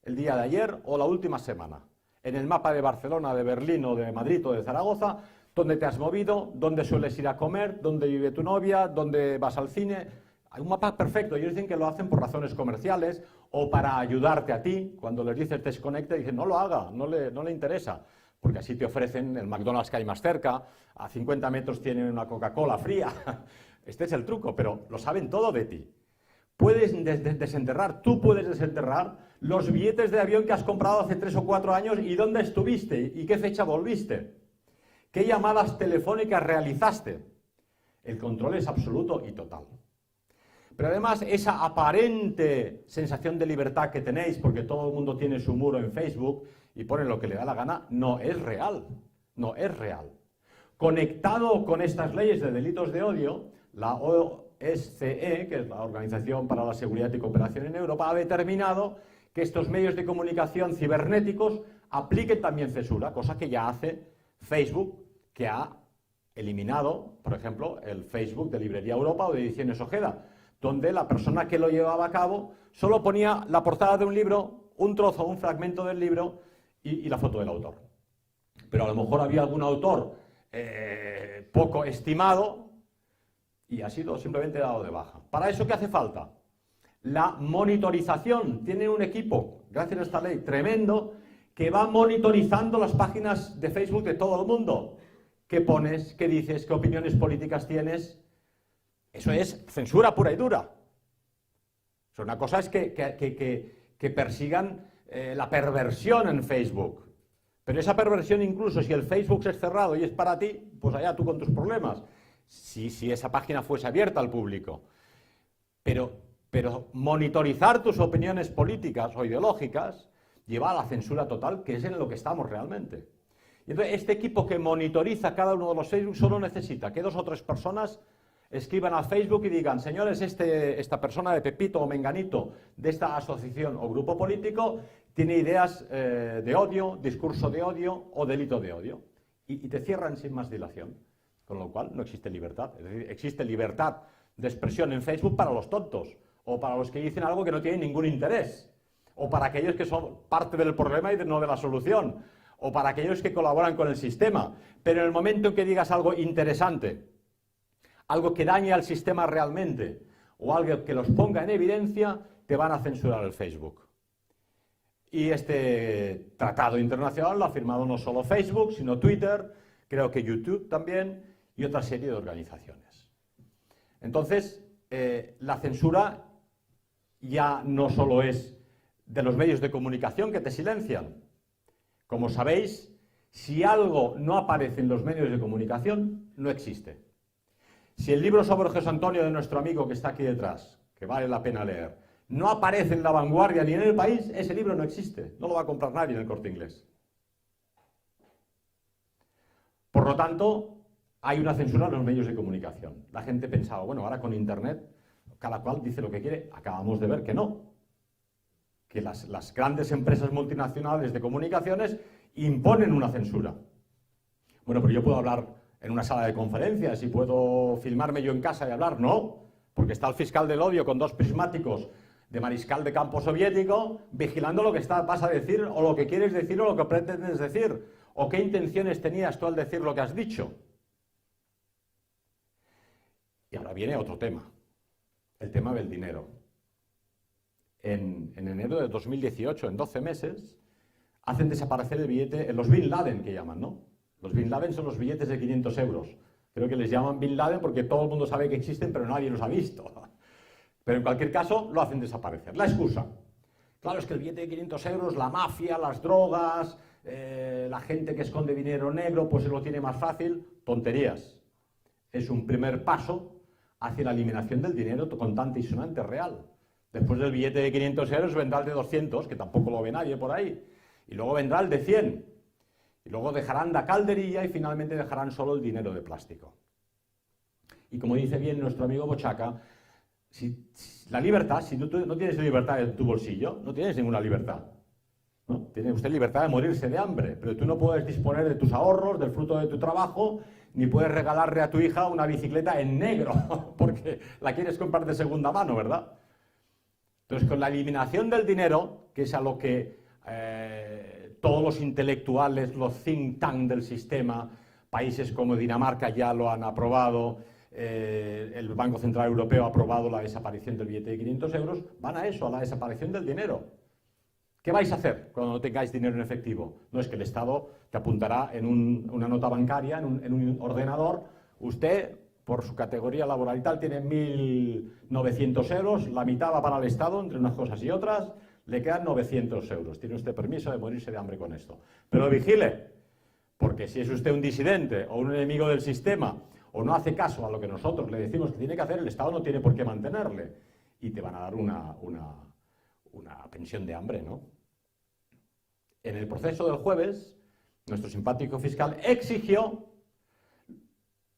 el día de ayer o la última semana. En el mapa de Barcelona, de Berlín o de Madrid o de Zaragoza, dónde te has movido, dónde sueles ir a comer, dónde vive tu novia, dónde vas al cine. Hay un mapa perfecto. Ellos dicen que lo hacen por razones comerciales o para ayudarte a ti. Cuando les dices desconecte, dicen no lo haga, no le interesa. Porque así te ofrecen el McDonald's que hay más cerca, a 50 metros tienen una Coca-Cola fría. Este es el truco, pero lo saben todo de ti. Puedes desenterrar, tú puedes desenterrar los billetes de avión que has comprado hace 3 o 4 años y dónde estuviste y qué fecha volviste. ¿Qué llamadas telefónicas realizaste? El control es absoluto y total. Pero además esa aparente sensación de libertad que tenéis, porque todo el mundo tiene su muro en Facebook y pone lo que le da la gana, no es real. No es real. Conectado con estas leyes de delitos de odio, la OSCE, que es la Organización para la Seguridad y Cooperación en Europa, ha determinado que estos medios de comunicación cibernéticos apliquen también censura, cosa que ya hace Facebook, que ha eliminado, por ejemplo, el Facebook de Librería Europa o de Ediciones Ojeda, donde la persona que lo llevaba a cabo solo ponía la portada de un libro, un trozo, un fragmento del libro y la foto del autor. Pero a lo mejor había algún autor poco estimado y ha sido simplemente dado de baja. ¿Para eso qué hace falta? La monitorización. Tiene un equipo, gracias a esta ley, tremendo, que va monitorizando las páginas de Facebook de todo el mundo. ¿Qué pones? ¿Qué dices? ¿Qué opiniones políticas tienes? Eso es censura pura y dura. O sea, una cosa es que persigan la perversión en Facebook. Pero esa perversión, incluso si el Facebook es cerrado y es para ti, pues allá tú con tus problemas. Si esa página fuese abierta al público. Pero monitorizar tus opiniones políticas o ideológicas lleva a la censura total, que es en lo que estamos realmente. Y entonces este equipo que monitoriza cada uno de los Facebook solo necesita que 2 o 3 personas escriban a Facebook y digan, señores, esta persona de Pepito o Menganito de esta asociación o grupo político tiene ideas de odio, discurso de odio o delito de odio. Y te cierran sin más dilación. Con lo cual no existe libertad. Es decir, existe libertad de expresión en Facebook para los tontos o para los que dicen algo que no tienen ningún interés o para aquellos que son parte del problema y no de la solución o para aquellos que colaboran con el sistema. Pero en el momento en que digas algo interesante, algo que dañe al sistema realmente o algo que los ponga en evidencia, te van a censurar el Facebook. Y este tratado internacional lo ha firmado no solo Facebook, sino Twitter, creo que YouTube también y otra serie de organizaciones. Entonces, la censura ya no solo es de los medios de comunicación que te silencian. Como sabéis, si algo no aparece en los medios de comunicación, no existe. Si el libro sobre José Antonio de nuestro amigo que está aquí detrás, que vale la pena leer, no aparece en La Vanguardia ni en El País, ese libro no existe, no lo va a comprar nadie en el Corte Inglés. Por lo tanto, hay una censura en los medios de comunicación. La gente pensaba, bueno, ahora con Internet, cada cual dice lo que quiere. Acabamos de ver que no. Que las grandes empresas multinacionales de comunicaciones imponen una censura. Bueno, pero yo puedo hablar en una sala de conferencias y puedo filmarme yo en casa y hablar. No, porque está el fiscal del odio con 2 prismáticos de mariscal de campo soviético vigilando lo que vas a decir o lo que quieres decir o lo que pretendes decir o qué intenciones tenías tú al decir lo que has dicho. Y ahora viene otro tema, el tema del dinero. En enero de 2018, en 12 meses, hacen desaparecer el billete, los Bin Laden que llaman, ¿no? Los Bin Laden son los billetes de 500 euros. Creo que les llaman Bin Laden porque todo el mundo sabe que existen, pero nadie los ha visto. Pero en cualquier caso, lo hacen desaparecer. La excusa. Claro, es que el billete de 500 euros, la mafia, las drogas, la gente que esconde dinero negro, pues se lo tiene más fácil. Tonterías. Es un primer paso hacia la eliminación del dinero contante y sonante real. Después del billete de 500 euros vendrá el de 200, que tampoco lo ve nadie por ahí. Y luego vendrá el de 100. Y luego dejarán la calderilla y finalmente dejarán solo el dinero de plástico. Y como dice bien nuestro amigo Bochaca, la libertad, si no tienes libertad en tu bolsillo, no tienes ninguna libertad. ¿No? Tiene usted libertad de morirse de hambre, pero tú no puedes disponer de tus ahorros, del fruto de tu trabajo, ni puedes regalarle a tu hija una bicicleta en negro, porque la quieres comprar de segunda mano, ¿verdad? Entonces, con la eliminación del dinero, que es a lo que todos los intelectuales, los think tank del sistema, países como Dinamarca ya lo han aprobado, el Banco Central Europeo ha aprobado la desaparición del billete de 500 euros, van a eso, a la desaparición del dinero. ¿Qué vais a hacer cuando no tengáis dinero en efectivo? No es que el Estado te apuntará en una nota bancaria, en un ordenador, usted, por su categoría laboral y tal, tiene 1.900 euros, la mitad va para el Estado, entre unas cosas y otras, le quedan 900 euros. Tiene usted permiso de morirse de hambre con esto. Pero vigile, porque si es usted un disidente o un enemigo del sistema, o no hace caso a lo que nosotros le decimos que tiene que hacer, el Estado no tiene por qué mantenerle. Y te van a dar una pensión de hambre, ¿no? En el proceso del jueves, nuestro simpático fiscal exigió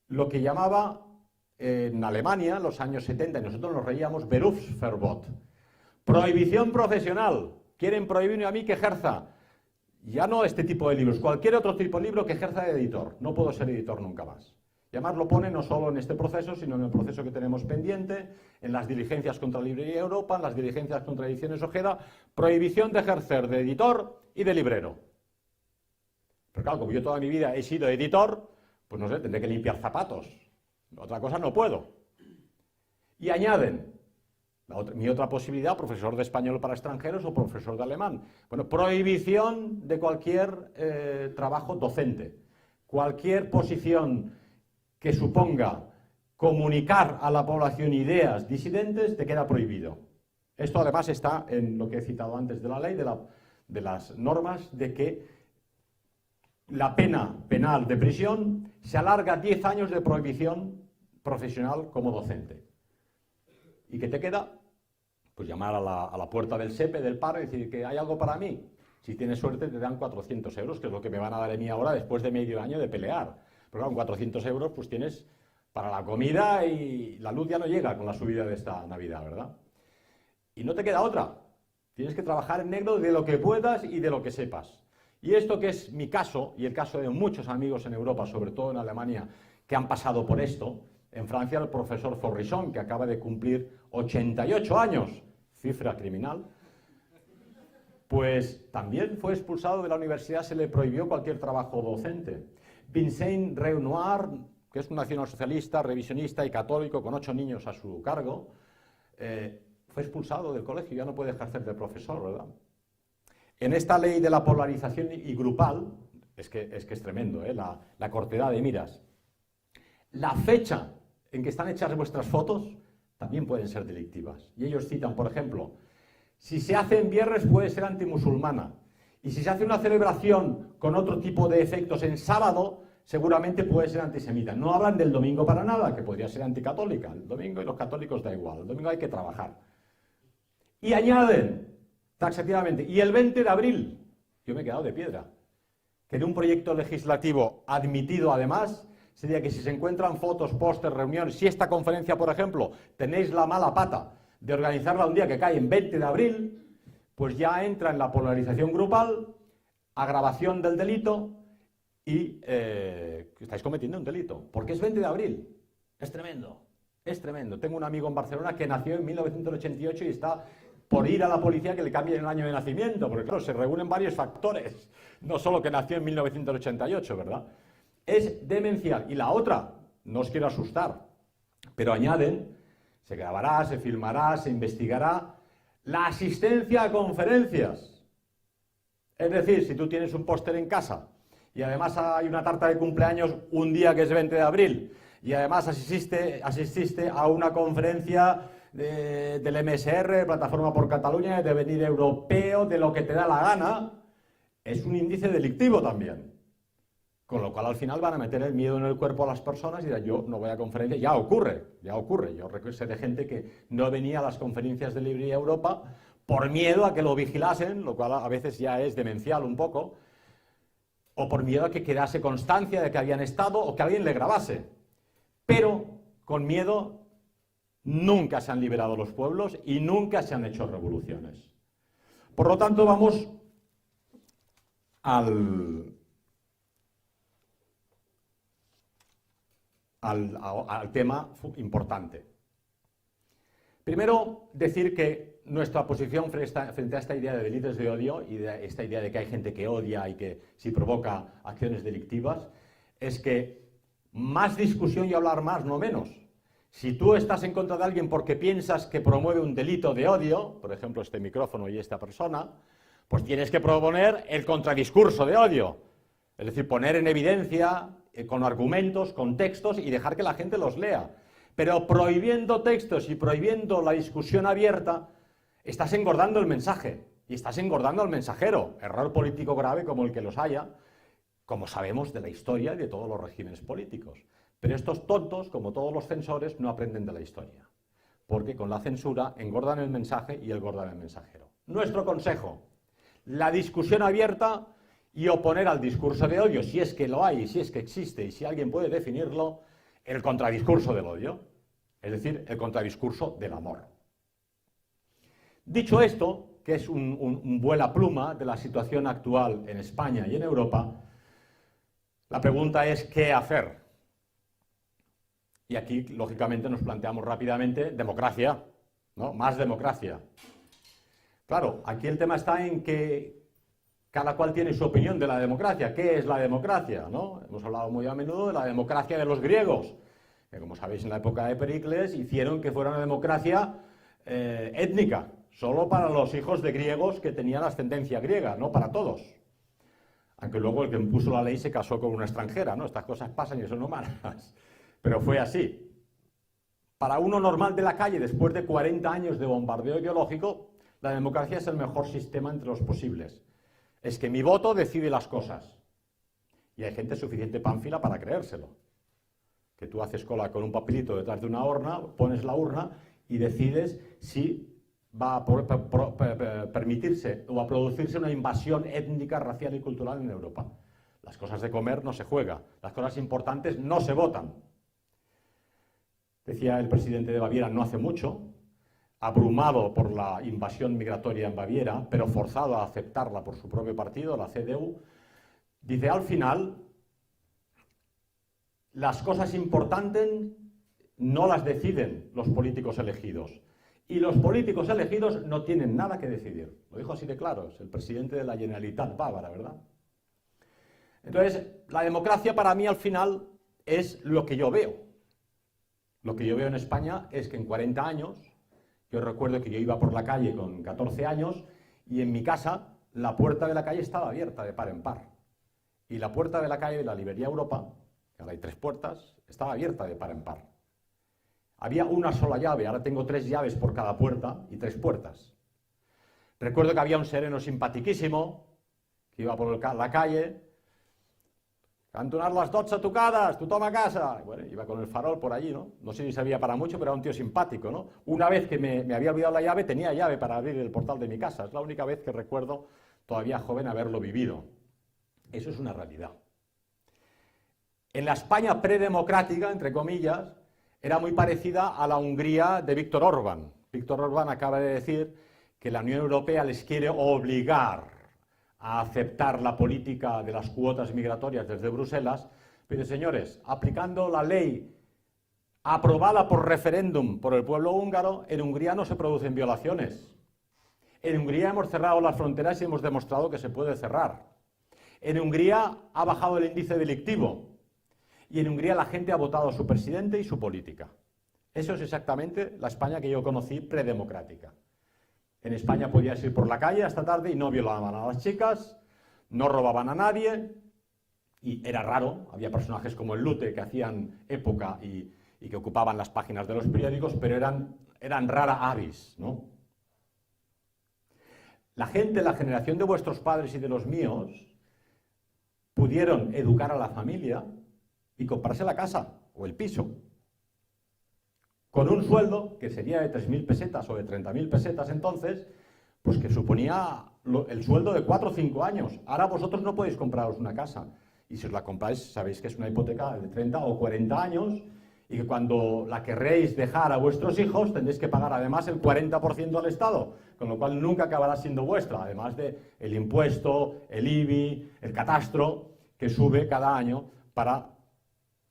lo que llamaba en Alemania, en los años 70, y nosotros nos reíamos, Berufsverbot. Prohibición profesional. Quieren prohibirme a mí que ejerza, ya no este tipo de libros, cualquier otro tipo de libro que ejerza de editor. No puedo ser editor nunca más. Y además lo pone no solo en este proceso, sino en el proceso que tenemos pendiente, en las diligencias contra Librería Europa, en las diligencias contra Ediciones Ojeda, prohibición de ejercer de editor y de librero. Pero claro, como yo toda mi vida he sido editor, pues no sé, tendré que limpiar zapatos. Otra cosa no puedo. Y añaden, mi otra posibilidad, profesor de español para extranjeros o profesor de alemán. Bueno, prohibición de cualquier trabajo docente. Cualquier posición que suponga comunicar a la población ideas disidentes, te queda prohibido. Esto además está en lo que he citado antes de la ley, de las normas, de que la pena penal de prisión se alarga 10 años de prohibición profesional como docente. ¿Y qué te queda? Pues llamar a la puerta del SEPE, del paro, y decir que hay algo para mí. Si tienes suerte te dan 400 euros, que es lo que me van a dar a mí ahora después de medio año de pelear. Pero con 400 euros pues tienes para la comida y la luz ya no llega con la subida de esta Navidad, ¿verdad? Y no te queda otra. Tienes que trabajar en negro de lo que puedas y de lo que sepas. Y esto que es mi caso, y el caso de muchos amigos en Europa, sobre todo en Alemania, que han pasado por esto, en Francia el profesor Forrisson, que acaba de cumplir 88 años, cifra criminal, pues también fue expulsado de la universidad, se le prohibió cualquier trabajo docente. Vincent Renoir, que es un nacionalsocialista, revisionista y católico con 8 niños a su cargo, fue expulsado del colegio, ya no puede ejercer de profesor, ¿verdad? En esta ley de la polarización y grupal, es que es tremendo, la cortedad de miras, la fecha en que están hechas vuestras fotos también pueden ser delictivas. Y ellos citan, por ejemplo, si se hace en viernes puede ser antimusulmana. Y si se hace una celebración con otro tipo de efectos en sábado, seguramente puede ser antisemita. No hablan del domingo para nada, que podría ser anticatólica. El domingo y los católicos da igual, el domingo hay que trabajar. Y añaden, taxativamente, y el 20 de abril, yo me he quedado de piedra, que en un proyecto legislativo admitido además, sería que si se encuentran fotos, pósters, reuniones, si esta conferencia, por ejemplo, tenéis la mala pata de organizarla un día que cae en 20 de abril, pues ya entra en la polarización grupal, agravación del delito y estáis cometiendo un delito, porque es 20 de abril. Es tremendo, es tremendo. Tengo un amigo en Barcelona que nació en 1988 y está por ir a la policía que le cambien el año de nacimiento, porque claro, se reúnen varios factores, no solo que nació en 1988, ¿verdad? Es demencial. Y la otra, no os quiero asustar, pero añaden, se grabará, se filmará, se investigará, la asistencia a conferencias. Es decir, si tú tienes un póster en casa y además hay una tarta de cumpleaños un día que es 20 de abril y además asististe a una conferencia del MSR, Plataforma por Cataluña, de Devenir Europeo, de lo que te da la gana, es un índice delictivo también. Con lo cual al final van a meter el miedo en el cuerpo a las personas y dirán, yo no voy a conferencia. Ya ocurre. Yo sé de gente que no venía a las conferencias de Librería Europa por miedo a que lo vigilasen, lo cual a veces ya es demencial un poco, o por miedo a que quedase constancia de que habían estado o que alguien le grabase. Pero con miedo nunca se han liberado los pueblos y nunca se han hecho revoluciones. Por lo tanto, vamos al tema importante. Primero, decir que nuestra posición frente a esta idea de delitos de odio y de esta idea de que hay gente que odia y que si provoca acciones delictivas, es que más discusión y hablar más, no menos. Si tú estás en contra de alguien porque piensas que promueve un delito de odio, por ejemplo este micrófono y esta persona, pues tienes que proponer el contradiscurso de odio. Es decir, poner en evidencia con argumentos, con textos y dejar que la gente los lea. Pero prohibiendo textos y prohibiendo la discusión abierta, estás engordando el mensaje y estás engordando al mensajero. Error político grave como el que los haya, como sabemos de la historia y de todos los regímenes políticos. Pero estos tontos, como todos los censores, no aprenden de la historia, porque con la censura engordan el mensaje y engordan el mensajero. Nuestro consejo, la discusión abierta y oponer al discurso de odio, si es que lo hay, si es que existe y si alguien puede definirlo, el contradiscurso del odio, es decir, el contradiscurso del amor. Dicho esto, que es un vuela pluma de la situación actual en España y en Europa, la pregunta es ¿qué hacer? Y aquí, lógicamente, nos planteamos rápidamente democracia, ¿no? Más democracia. Claro, aquí el tema está en que cada cual tiene su opinión de la democracia. ¿Qué es la democracia? ¿No? Hemos hablado muy a menudo de la democracia de los griegos, que como sabéis en la época de Pericles hicieron que fuera una democracia étnica, solo para los hijos de griegos que tenían ascendencia griega, no para todos. Aunque luego el que impuso la ley se casó con una extranjera, ¿no? Estas cosas pasan y son humanas. Pero fue así. Para uno normal de la calle, después de 40 años de bombardeo ideológico, la democracia es el mejor sistema entre los posibles. Es que mi voto decide las cosas. Y hay gente suficiente pánfila para creérselo. Que tú haces cola con un papelito detrás de una urna, pones la urna y decides si va a permitirse o a producirse una invasión étnica, racial y cultural en Europa. Las cosas de comer no se juega, las cosas importantes no se votan. Decía el presidente de Baviera no hace mucho, abrumado por la invasión migratoria en Baviera, pero forzado a aceptarla por su propio partido, la CDU, dice, al final, las cosas importantes no las deciden los políticos elegidos. Y los políticos elegidos no tienen nada que decidir. Lo dijo así de claro, es el presidente de la Generalitat bávara, ¿verdad? Entonces, la democracia para mí al final es lo que yo veo. Lo que yo veo en España es que en 40 años, yo recuerdo que yo iba por la calle con 14 años y en mi casa la puerta de la calle estaba abierta de par en par. Y la puerta de la calle de la Librería Europa, que ahora hay 3 puertas, estaba abierta de par en par. Había una sola llave, ahora tengo 3 llaves por cada puerta y 3 puertas. Recuerdo que había un sereno simpatiquísimo que iba por la calle, han donat les 12 tocades, tothom a casa. Y bueno, iba con el farol por allí, ¿no? No sé si sabía para mucho, pero era un tío simpático, ¿no? Una vez que me había olvidado la llave, tenía llave para abrir el portal de mi casa. Es la única vez que recuerdo, todavía joven, haberlo vivido. Eso es una realidad. En la España predemocrática, entre comillas, era muy parecida a la Hungría de Víctor Orbán. Víctor Orbán acaba de decir que la Unión Europea les quiere obligar a aceptar la política de las cuotas migratorias desde Bruselas, pero señores, aplicando la ley aprobada por referéndum por el pueblo húngaro, en Hungría no se producen violaciones. En Hungría hemos cerrado las fronteras y hemos demostrado que se puede cerrar. En Hungría ha bajado el índice delictivo y en Hungría la gente ha votado a su presidente y su política. Eso es exactamente la España que yo conocí predemocrática. En España podías ir por la calle hasta tarde y no violaban a las chicas, no robaban a nadie, y era raro, había personajes como el Lute que hacían época y que ocupaban las páginas de los periódicos, pero eran rara avis, ¿no? La gente, la generación de vuestros padres y de los míos, pudieron educar a la familia y comprarse la casa o el piso, con un sueldo que sería de 3.000 pesetas o de 30.000 pesetas entonces, pues que suponía el sueldo de 4 o 5 años. Ahora vosotros no podéis compraros una casa. Y si os la compráis, sabéis que es una hipoteca de 30 o 40 años y que cuando la querréis dejar a vuestros hijos tendréis que pagar además el 40% al Estado, con lo cual nunca acabará siendo vuestra, además del impuesto, el IBI, el catastro, que sube cada año para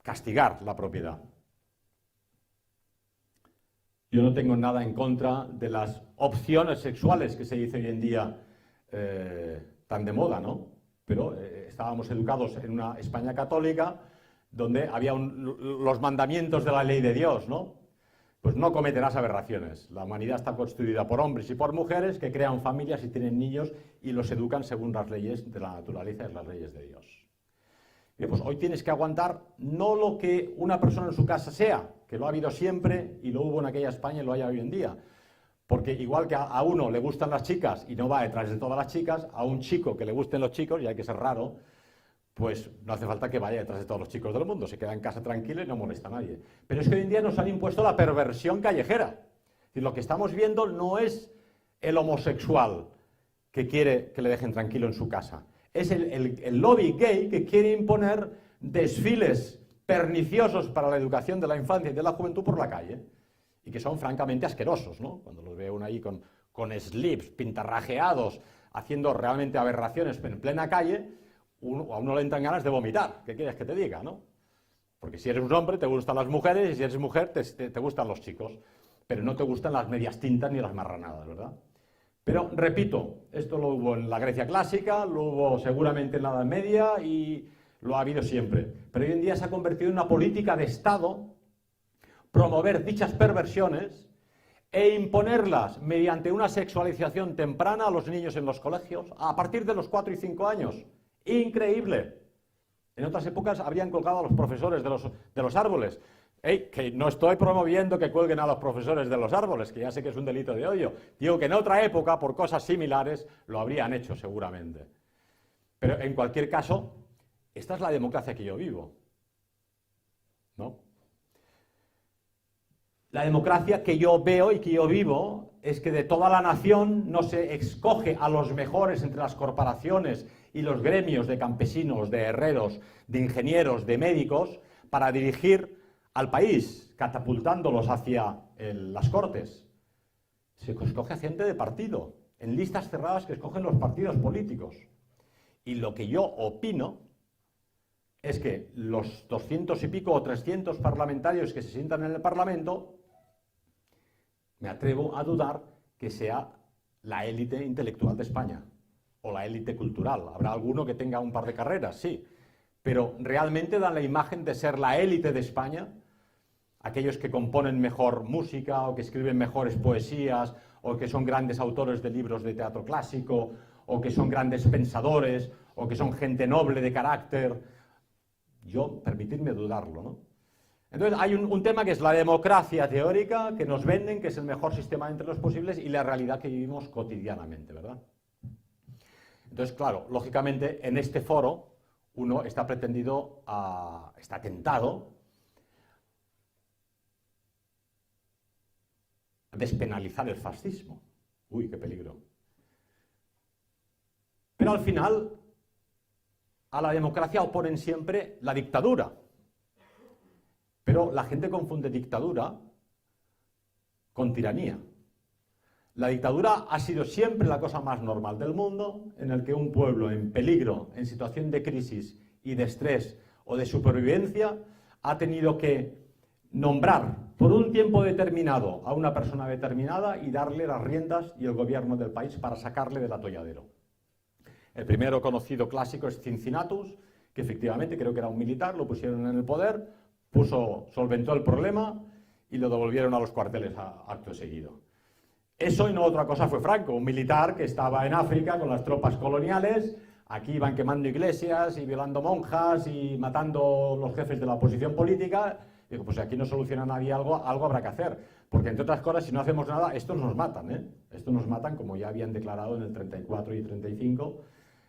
castigar la propiedad. Yo no tengo nada en contra de las opciones sexuales que se dice hoy en día tan de moda, ¿no? Pero estábamos educados en una España católica donde había los mandamientos de la ley de Dios, ¿no? Pues no cometerás aberraciones. La humanidad está constituida por hombres y por mujeres que crean familias y tienen niños y los educan según las leyes de la naturaleza y las leyes de Dios. Bien, pues hoy tienes que aguantar no lo que una persona en su casa sea, que lo ha habido siempre y lo hubo en aquella España y lo haya hoy en día. Porque igual que a uno le gustan las chicas y no va detrás de todas las chicas, a un chico que le gusten los chicos, y hay que ser raro, pues no hace falta que vaya detrás de todos los chicos del mundo, se queda en casa tranquilo y no molesta a nadie. Pero es que hoy en día nos han impuesto la perversión callejera. Es decir, lo que estamos viendo no es el homosexual que quiere que le dejen tranquilo en su casa. Es el lobby gay que quiere imponer desfiles perniciosos para la educación de la infancia y de la juventud por la calle, y que son francamente asquerosos, ¿no? Cuando los ve uno ahí con slips, pintarrajeados, haciendo realmente aberraciones en plena calle, a uno le entran ganas de vomitar. ¿Qué quieres que te diga, no? Porque si eres un hombre te gustan las mujeres y si eres mujer te gustan los chicos, pero no te gustan las medias tintas ni las marranadas, ¿verdad? Pero, repito, esto lo hubo en la Grecia clásica, lo hubo seguramente en la Edad Media y lo ha habido siempre. Pero hoy en día se ha convertido en una política de Estado promover dichas perversiones e imponerlas mediante una sexualización temprana a los niños en los colegios a partir de los 4 y 5 años. ¡Increíble! En otras épocas habrían colgado a los profesores de los árboles. Que no estoy promoviendo que cuelguen a los profesores de los árboles, que ya sé que es un delito de odio. Digo que en otra época, por cosas similares, lo habrían hecho seguramente. Pero en cualquier caso, esta es la democracia que yo vivo, ¿no? La democracia que yo veo y que yo vivo es que de toda la nación no se escoge a los mejores entre las corporaciones y los gremios de campesinos, de herreros, de ingenieros, de médicos, para dirigir al país, catapultándolos hacia las Cortes. Se escoge a gente de partido, en listas cerradas que escogen los partidos políticos. Y lo que yo opino es que los 200 y pico o 300 parlamentarios que se sientan en el Parlamento, me atrevo a dudar que sea la élite intelectual de España o la élite cultural. Habrá alguno que tenga un par de carreras, sí, pero realmente dan la imagen de ser la élite de España, aquellos que componen mejor música o que escriben mejores poesías o que son grandes autores de libros de teatro clásico o que son grandes pensadores o que son gente noble de carácter. Yo, permitidme dudarlo, ¿no? Entonces hay un tema que es la democracia teórica, que nos venden, que es el mejor sistema entre los posibles, y la realidad que vivimos cotidianamente, ¿verdad? Entonces, claro, lógicamente, en este foro, uno está tentado a despenalizar el fascismo. Uy, qué peligro. Pero al final, a la democracia oponen siempre la dictadura. Pero la gente confunde dictadura con tiranía. La dictadura ha sido siempre la cosa más normal del mundo, en el que un pueblo en peligro, en situación de crisis y de estrés o de supervivencia, ha tenido que nombrar por un tiempo determinado a una persona determinada y darle las riendas y el gobierno del país para sacarle del atolladero. El primero conocido clásico es Cincinnatus, que efectivamente creo que era un militar, lo pusieron en el poder, solventó el problema y lo devolvieron a los cuarteles acto seguido. Eso y no otra cosa fue Franco, un militar que estaba en África con las tropas coloniales, aquí iban quemando iglesias y violando monjas y matando los jefes de la oposición política. Digo, pues si aquí no soluciona nadie algo habrá que hacer, porque entre otras cosas, si no hacemos nada, estos nos matan, ¿eh? Estos nos matan, como ya habían declarado en el 34 y 35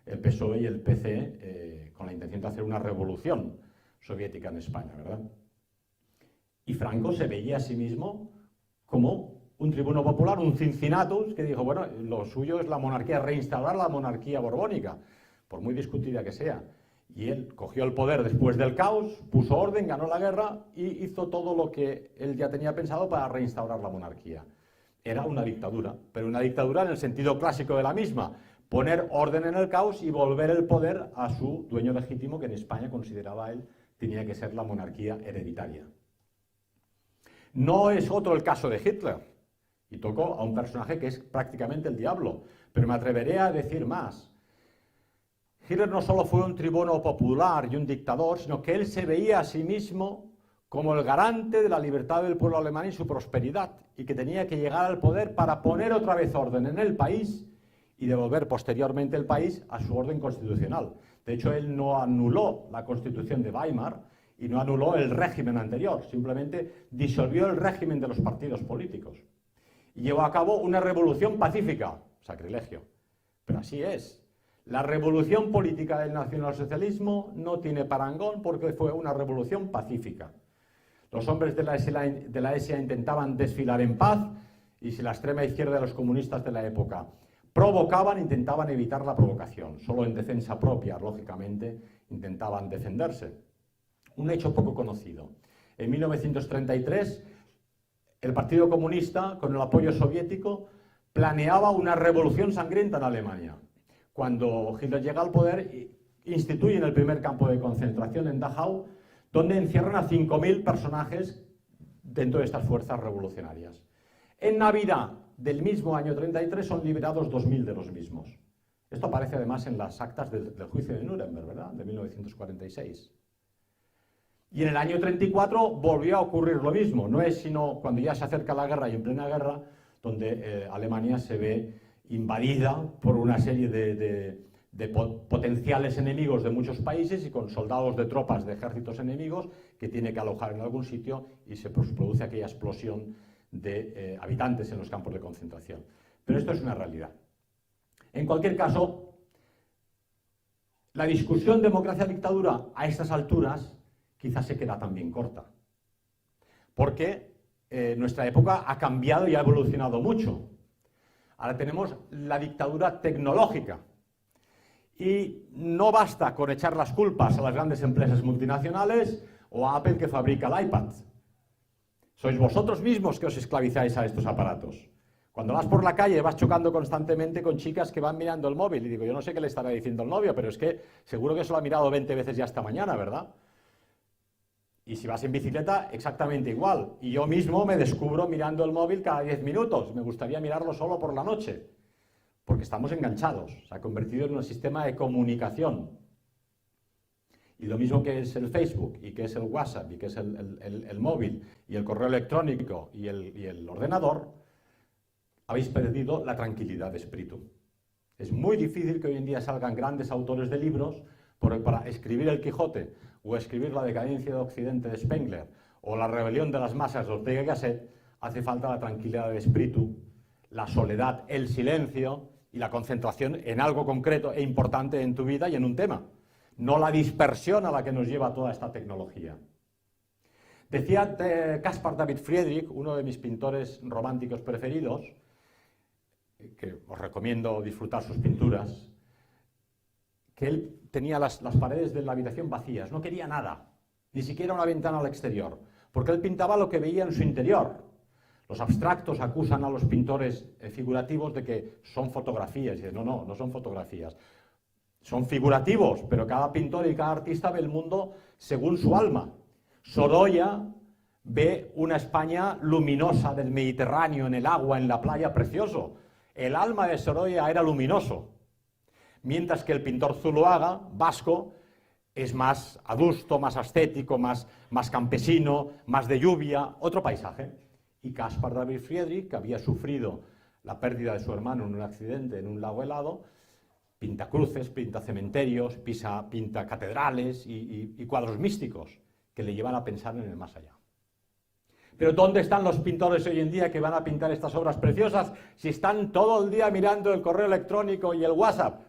el PSOE y el PC, con la intención de hacer una revolución soviética en España, ¿verdad? Y Franco se veía a sí mismo como un tribuno popular, un Cincinnatus, que dijo, bueno, lo suyo es la monarquía, reinstaurar la monarquía borbónica, por muy discutida que sea. Y él cogió el poder después del caos, puso orden, ganó la guerra y hizo todo lo que él ya tenía pensado para reinstaurar la monarquía. Era una dictadura, pero una dictadura en el sentido clásico de la misma, poner orden en el caos y volver el poder a su dueño legítimo, que en España consideraba él tenía que ser la monarquía hereditaria. No es otro el caso de Hitler, y tocó a un personaje que es prácticamente el diablo, pero me atreveré a decir más. Hitler no solo fue un tribuno popular y un dictador, sino que él se veía a sí mismo como el garante de la libertad del pueblo alemán y su prosperidad, y que tenía que llegar al poder para poner otra vez orden en el país y devolver posteriormente el país a su orden constitucional. De hecho, él no anuló la Constitución de Weimar y no anuló el régimen anterior, simplemente disolvió el régimen de los partidos políticos. Y llevó a cabo una revolución pacífica, sacrilegio, pero así es. La revolución política del nacionalsocialismo no tiene parangón porque fue una revolución pacífica. Los hombres de la SA intentaban desfilar en paz y si la extrema izquierda de los comunistas de la época provocaban, intentaban evitar la provocación. Solo en defensa propia, lógicamente, intentaban defenderse. Un hecho poco conocido. En 1933, el Partido Comunista, con el apoyo soviético, planeaba una revolución sangrienta en Alemania. Cuando Hitler llega al poder, instituyen el primer campo de concentración en Dachau, donde encierran a 5.000 personajes dentro de estas fuerzas revolucionarias. En Navidad del mismo año 33 son liberados 2.000 de los mismos. Esto aparece además en las actas del juicio de Nuremberg, ¿verdad?, de 1946. Y en el año 34 volvió a ocurrir lo mismo. No es sino cuando ya se acerca la guerra y en plena guerra, donde Alemania se ve invadida por una serie de potenciales enemigos de muchos países y con soldados de tropas de ejércitos enemigos que tiene que alojar en algún sitio y se produce aquella explosión de habitantes en los campos de concentración. Pero esto es una realidad. En cualquier caso, la discusión democracia-dictadura a estas alturas quizás se queda también corta, porque nuestra época ha cambiado y ha evolucionado mucho. Ahora tenemos la dictadura tecnológica y no basta con echar las culpas a las grandes empresas multinacionales o a Apple que fabrica el iPad. Sois vosotros mismos que os esclavizáis a estos aparatos. Cuando vas por la calle vas chocando constantemente con chicas que van mirando el móvil y digo, yo no sé qué le estará diciendo el novio, pero es que seguro que se lo ha mirado 20 veces ya esta mañana, ¿verdad? Y si vas en bicicleta, exactamente igual. Y yo mismo me descubro mirando el móvil cada 10 minutos. Me gustaría mirarlo solo por la noche, porque estamos enganchados. Se ha convertido en un sistema de comunicación. Y lo mismo que es el Facebook, y que es el WhatsApp, y que es el móvil, y el correo electrónico, y el ordenador, habéis perdido la tranquilidad de espíritu. Es muy difícil que hoy en día salgan grandes autores de libros para escribir El Quijote o escribir La decadencia de Occidente de Spengler o La rebelión de las masas de Ortega y Gasset. Hace falta la tranquilidad de espíritu, la soledad, el silencio y la concentración en algo concreto e importante en tu vida y en un tema. no la dispersión a la que nos lleva toda esta tecnología. Decía Caspar David Friedrich, uno de mis pintores románticos preferidos, que os recomiendo disfrutar sus pinturas, que él tenía las paredes de la habitación vacías, no quería nada, ni siquiera una ventana al exterior, porque él pintaba lo que veía en su interior. Los abstractos acusan a los pintores figurativos de que son fotografías, y dicen, no, no son fotografías, son figurativos, pero cada pintor y cada artista ve el mundo según su alma. Sorolla ve una España luminosa del Mediterráneo, en el agua, en la playa, precioso. El alma de Sorolla era luminoso, mientras que el pintor Zuloaga, vasco, es más adusto, más ascético, más campesino, más de lluvia, otro paisaje. Y Caspar David Friedrich, que había sufrido la pérdida de su hermano en un accidente en un lago helado, pinta cruces, pinta cementerios, pinta catedrales y cuadros místicos que le llevan a pensar en el más allá. Pero ¿dónde están los pintores hoy en día que van a pintar estas obras preciosas si están todo el día mirando el correo electrónico y el WhatsApp?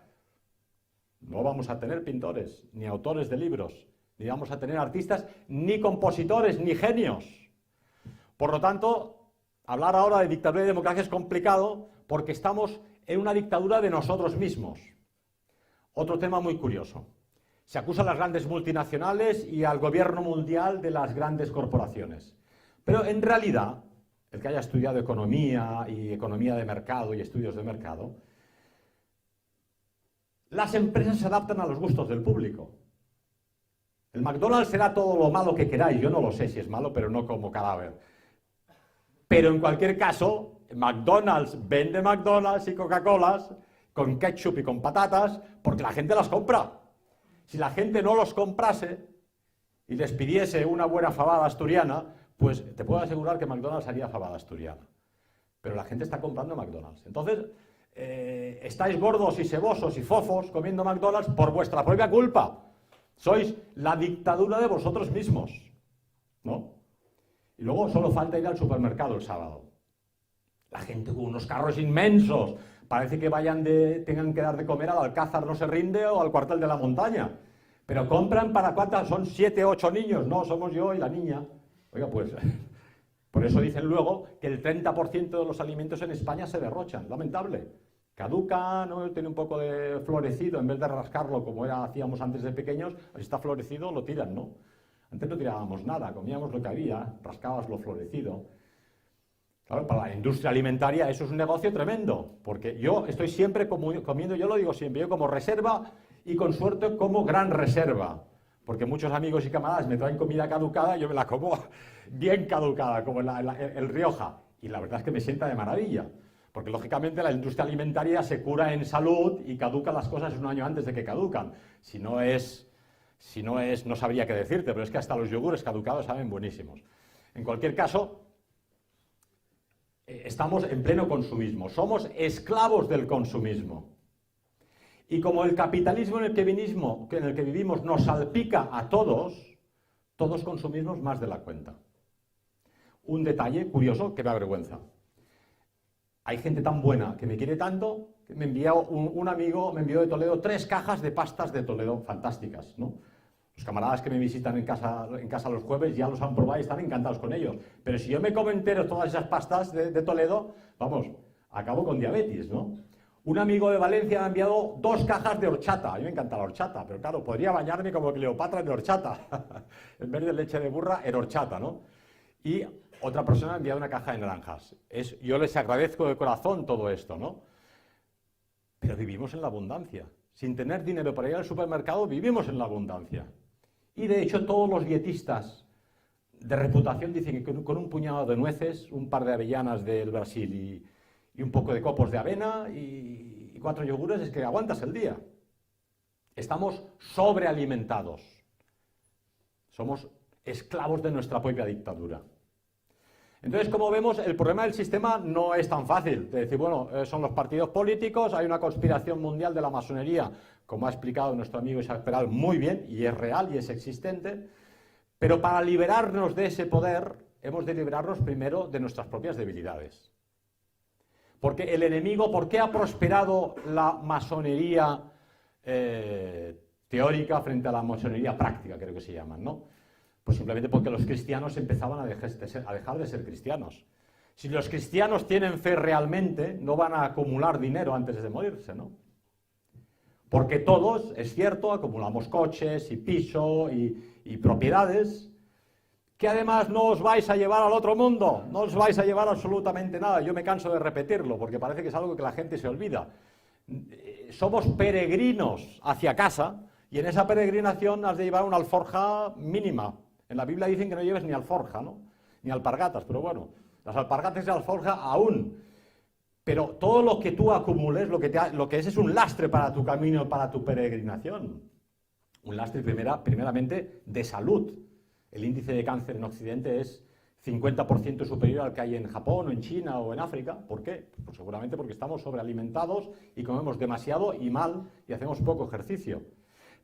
No vamos a tener pintores, ni autores de libros, ni vamos a tener artistas, ni compositores, ni genios. Por lo tanto, hablar ahora de dictadura y democracia es complicado porque estamos en una dictadura de nosotros mismos. Otro tema muy curioso. Se acusa a las grandes multinacionales y al gobierno mundial de las grandes corporaciones. Pero en realidad, el que haya estudiado economía y economía de mercado y estudios de mercado, las empresas se adaptan a los gustos del público. El McDonald's será todo lo malo que queráis, yo no lo sé si es malo, pero no como cadáver. Pero en cualquier caso, McDonald's vende McDonald's y Coca-Colas con ketchup y con patatas porque la gente las compra. Si la gente no los comprase y les pidiese una buena fabada asturiana, pues te puedo asegurar que McDonald's haría fabada asturiana. Pero la gente está comprando McDonald's. Entonces, estáis gordos y sebosos y fofos comiendo McDonald's por vuestra propia culpa. Sois la dictadura de vosotros mismos, ¿no? Y luego solo falta ir al supermercado el sábado. La gente con unos carros inmensos. Parece que tengan que dar de comer al Alcázar no se rinde o al cuartel de la montaña. Pero compran para ¿cuántas? Son 7 o 8 niños. No, somos yo y la niña. Oiga, pues, por eso dicen luego que el 30% de los alimentos en España se derrochan. Lamentable. Caduca, ¿no? Tiene un poco de florecido, en vez de rascarlo como hacíamos antes de pequeños, si está florecido lo tiran, ¿no? Antes no tirábamos nada, comíamos lo que había, rascabas lo florecido. Claro, para la industria alimentaria eso es un negocio tremendo, porque yo estoy siempre comiendo, yo lo digo siempre, yo como reserva y con suerte como gran reserva, porque muchos amigos y camaradas me traen comida caducada y yo me la como bien caducada, como el Rioja, y la verdad es que me sienta de maravilla. Porque, lógicamente, la industria alimentaria se cura en salud y caduca las cosas un año antes de que caducan. Si no es, no sabría qué decirte, pero es que hasta los yogures caducados saben buenísimos. En cualquier caso, estamos en pleno consumismo. Somos esclavos del consumismo. Y como el capitalismo en el que vivimos nos salpica a todos consumimos más de la cuenta. Un detalle curioso que me avergüenza. Hay gente tan buena que me quiere tanto que me envió un amigo, me envió de Toledo 3 cajas de pastas de Toledo fantásticas, ¿no? Los camaradas que me visitan en casa los jueves ya los han probado y están encantados con ellos. Pero si yo me como entero todas esas pastas de Toledo, vamos, acabo con diabetes, ¿no? Un amigo de Valencia me ha enviado 2 cajas de horchata. A mí me encanta la horchata, pero claro, podría bañarme como Cleopatra en horchata. En vez de leche de burra, en horchata, ¿no? Y otra persona ha enviado una caja de naranjas. Yo les agradezco de corazón todo esto, ¿no? Pero vivimos en la abundancia. Sin tener dinero para ir al supermercado, vivimos en la abundancia. Y de hecho todos los dietistas de reputación dicen que con un puñado de nueces, un par de avellanas del Brasil y un poco de copos de avena y 4 yogures es que aguantas el día. Estamos sobrealimentados. Somos esclavos de nuestra propia dictadura. Entonces, como vemos, el problema del sistema no es tan fácil. De decir, bueno, son los partidos políticos, hay una conspiración mundial de la masonería, como ha explicado nuestro amigo Isaac Peral muy bien, y es real y es existente, pero para liberarnos de ese poder, hemos de liberarnos primero de nuestras propias debilidades. Porque el enemigo, ¿por qué ha prosperado la masonería teórica frente a la masonería práctica, creo que se llaman, ¿no? Pues simplemente porque los cristianos empezaban a dejar de ser cristianos. Si los cristianos tienen fe realmente, no van a acumular dinero antes de morirse, ¿no? Porque todos, es cierto, acumulamos coches y piso y propiedades, que además no os vais a llevar al otro mundo, no os vais a llevar absolutamente nada. Yo me canso de repetirlo, porque parece que es algo que la gente se olvida. Somos peregrinos hacia casa, y en esa peregrinación has de llevar una alforja mínima. En la Biblia dicen que no lleves ni alforja, ¿no? Ni alpargatas, pero bueno, las alpargatas y la alforja aún. Pero todo lo que tú acumules, lo que es un lastre para tu camino, para tu peregrinación. Un lastre primeramente de salud. El índice de cáncer en Occidente es 50% superior al que hay en Japón o en China o en África. ¿Por qué? Pues seguramente porque estamos sobrealimentados y comemos demasiado y mal y hacemos poco ejercicio.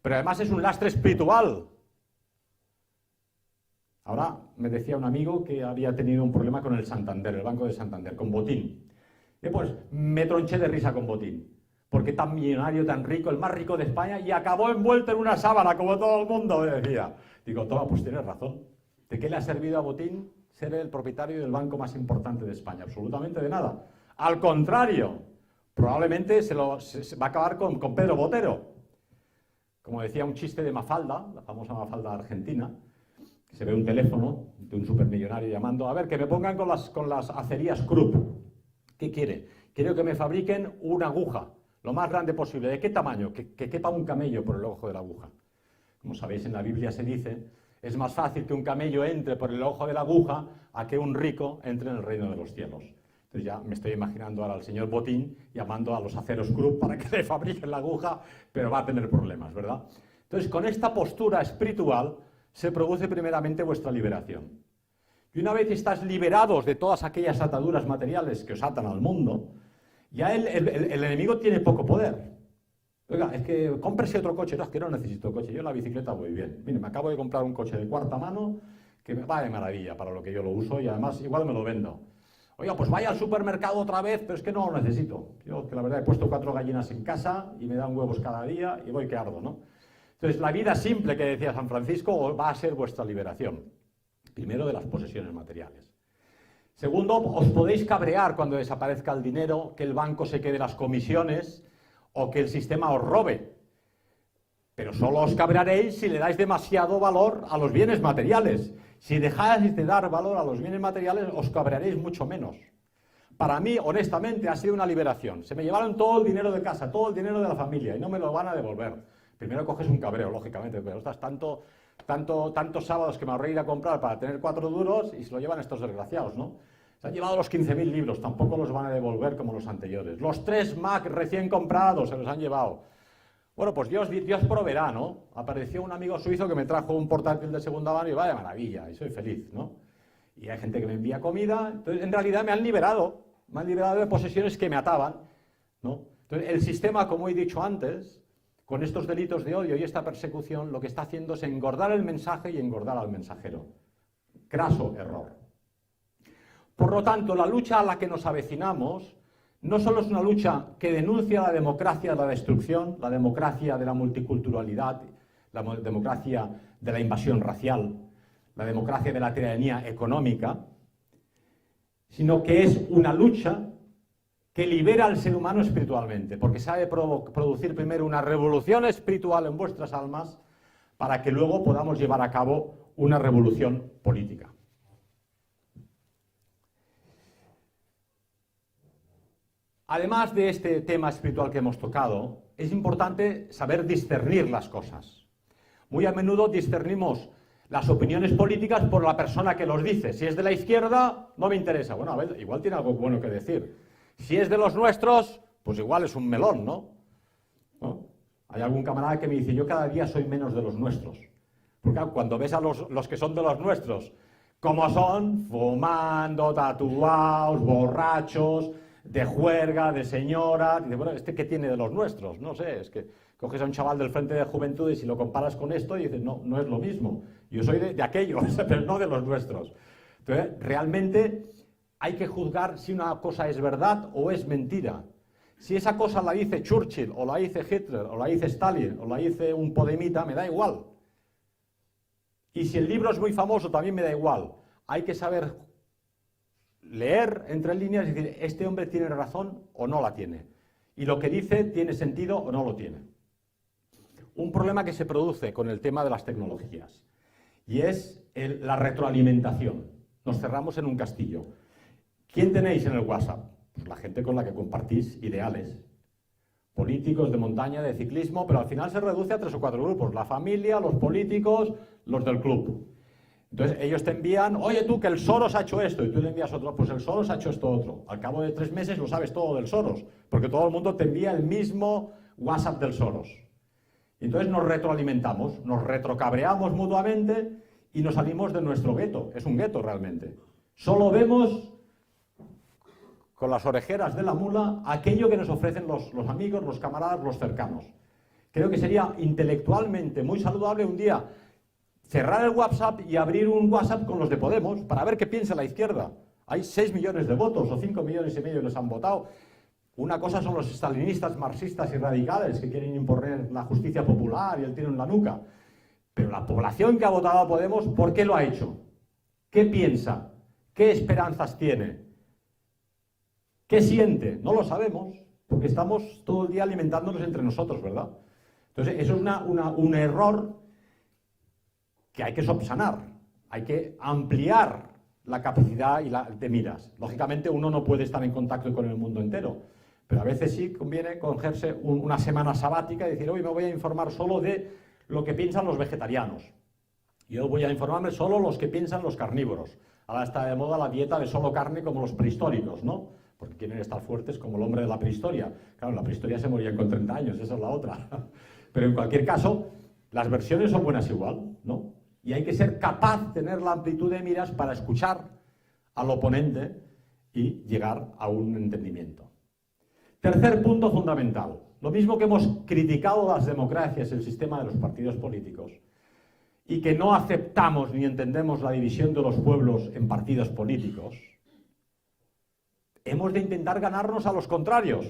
Pero además es un lastre espiritual. Ahora me decía un amigo que había tenido un problema con el Santander, el Banco de Santander, con Botín. Y pues me tronché de risa con Botín, porque tan millonario, tan rico, el más rico de España, y acabó envuelto en una sábana, como todo el mundo, me decía. Digo, toma, pues tienes razón. ¿De qué le ha servido a Botín ser el propietario del banco más importante de España? Absolutamente de nada. Al contrario, probablemente se va a acabar con Pedro Botero. Como decía un chiste de Mafalda, la famosa Mafalda argentina, que se ve un teléfono de un supermillonario llamando, a ver, que me pongan con las acerías Krupp. ¿Qué quiere? Quiero que me fabriquen una aguja, lo más grande posible. ¿De qué tamaño? Que quepa un camello por el ojo de la aguja. Como sabéis, en la Biblia se dice, es más fácil que un camello entre por el ojo de la aguja a que un rico entre en el reino de los cielos. Entonces ya me estoy imaginando ahora al señor Botín llamando a los aceros Krupp para que le fabriquen la aguja, pero va a tener problemas, ¿verdad? Entonces, con esta postura espiritual se produce primeramente vuestra liberación. Y una vez estás liberados de todas aquellas ataduras materiales que os atan al mundo, ya el enemigo tiene poco poder. Oiga, es que cómprese otro coche. No, es que no necesito coche, yo en la bicicleta voy bien. Mire, me acabo de comprar un coche de cuarta mano que me va de maravilla para lo que yo lo uso y además igual me lo vendo. Oiga, pues vaya al supermercado otra vez, pero es que no lo necesito. Yo, que la verdad, he puesto 4 gallinas en casa y me dan huevos cada día y voy que ardo, ¿no? Entonces, la vida simple que decía San Francisco va a ser vuestra liberación. Primero, de las posesiones materiales. Segundo, os podéis cabrear cuando desaparezca el dinero, que el banco se quede las comisiones o que el sistema os robe. Pero solo os cabrearéis si le dais demasiado valor a los bienes materiales. Si dejáis de dar valor a los bienes materiales, os cabrearéis mucho menos. Para mí, honestamente, ha sido una liberación. Se me llevaron todo el dinero de casa, todo el dinero de la familia y no me lo van a devolver. Primero coges un cabreo, lógicamente, pero estás tantos sábados que me ahorré ir a comprar para tener 4 duros y se lo llevan estos desgraciados, ¿no? Se han llevado los 15.000 libros, tampoco los van a devolver como los anteriores. Los 3 Mac recién comprados se los han llevado. Bueno, pues Dios proveerá, ¿no? Apareció un amigo suizo que me trajo un portátil de segunda mano y vaya maravilla, y soy feliz, ¿no? Y hay gente que me envía comida, entonces en realidad me han liberado de posesiones que me ataban, ¿no? Entonces el sistema, como he dicho antes, con estos delitos de odio y esta persecución, lo que está haciendo es engordar el mensaje y engordar al mensajero. Craso error. Por lo tanto, la lucha a la que nos avecinamos no solo es una lucha que denuncia la democracia de la destrucción, la democracia de la multiculturalidad, la democracia de la invasión racial, la democracia de la tiranía económica, sino que es una lucha que libera al ser humano espiritualmente, porque sabe producir primero una revolución espiritual en vuestras almas para que luego podamos llevar a cabo una revolución política. Además de este tema espiritual que hemos tocado, es importante saber discernir las cosas. Muy a menudo discernimos las opiniones políticas por la persona que los dice. Si es de la izquierda, no me interesa. Bueno, a ver, igual tiene algo bueno que decir. Si es de los nuestros, pues igual es un melón, ¿no? Hay algún camarada que me dice, yo cada día soy menos de los nuestros. Porque cuando ves a los que son de los nuestros, ¿cómo son? Fumando, tatuados, borrachos, de juerga, de señora. Dice, bueno, ¿este qué tiene de los nuestros? No sé, es que coges a un chaval del Frente de Juventud y si lo comparas con esto y dices, no, no es lo mismo. Yo soy de aquellos, pero no de los nuestros. Entonces, realmente hay que juzgar si una cosa es verdad o es mentira. Si esa cosa la dice Churchill, o la dice Hitler, o la dice Stalin, o la dice un podemita, me da igual. Y si el libro es muy famoso, también me da igual. Hay que saber leer entre líneas y decir, este hombre tiene razón o no la tiene. Y lo que dice tiene sentido o no lo tiene. Un problema que se produce con el tema de las tecnologías, y es la retroalimentación. Nos cerramos en un castillo. ¿Quién tenéis en el WhatsApp? Pues la gente con la que compartís ideales. Políticos de montaña, de ciclismo, pero al final se reduce a 3 o 4 grupos. La familia, los políticos, los del club. Entonces ellos te envían, oye tú, que el Soros ha hecho esto, y tú le envías otro, pues el Soros ha hecho esto otro. Al cabo de 3 meses lo sabes todo del Soros, porque todo el mundo te envía el mismo WhatsApp del Soros. Y entonces nos retroalimentamos, nos retrocabreamos mutuamente y nos salimos de nuestro gueto. Es un gueto realmente. Solo vemos con las orejeras de la mula aquello que nos ofrecen los amigos, los camaradas, los cercanos. Creo que sería intelectualmente muy saludable un día cerrar el WhatsApp y abrir un WhatsApp con los de Podemos para ver qué piensa la izquierda. Hay 6 millones de votos o 5 millones y medio les han votado. Una cosa son los estalinistas, marxistas y radicales que quieren imponer la justicia popular y el tiro en la nuca. Pero la población que ha votado a Podemos, ¿por qué lo ha hecho? ¿Qué piensa? ¿Qué esperanzas tiene? ¿Qué siente? No lo sabemos, porque estamos todo el día alimentándonos entre nosotros, ¿verdad? Entonces, eso es un error que hay que subsanar, hay que ampliar la capacidad de miras. Lógicamente uno no puede estar en contacto con el mundo entero, pero a veces sí conviene cogerse una semana sabática y decir, hoy me voy a informar solo de lo que piensan los vegetarianos. Yo voy a informarme solo los que piensan los carnívoros. Ahora está de moda la dieta de solo carne como los prehistóricos, ¿no? Porque quieren estar fuertes como el hombre de la prehistoria. Claro, en la prehistoria se morían con 30 años, esa es la otra. Pero en cualquier caso, las versiones son buenas igual, ¿no? Y hay que ser capaz de tener la amplitud de miras para escuchar al oponente y llegar a un entendimiento. Tercer punto fundamental. Lo mismo que hemos criticado las democracias, el sistema de los partidos políticos, y que no aceptamos ni entendemos la división de los pueblos en partidos políticos, hemos de intentar ganarnos a los contrarios,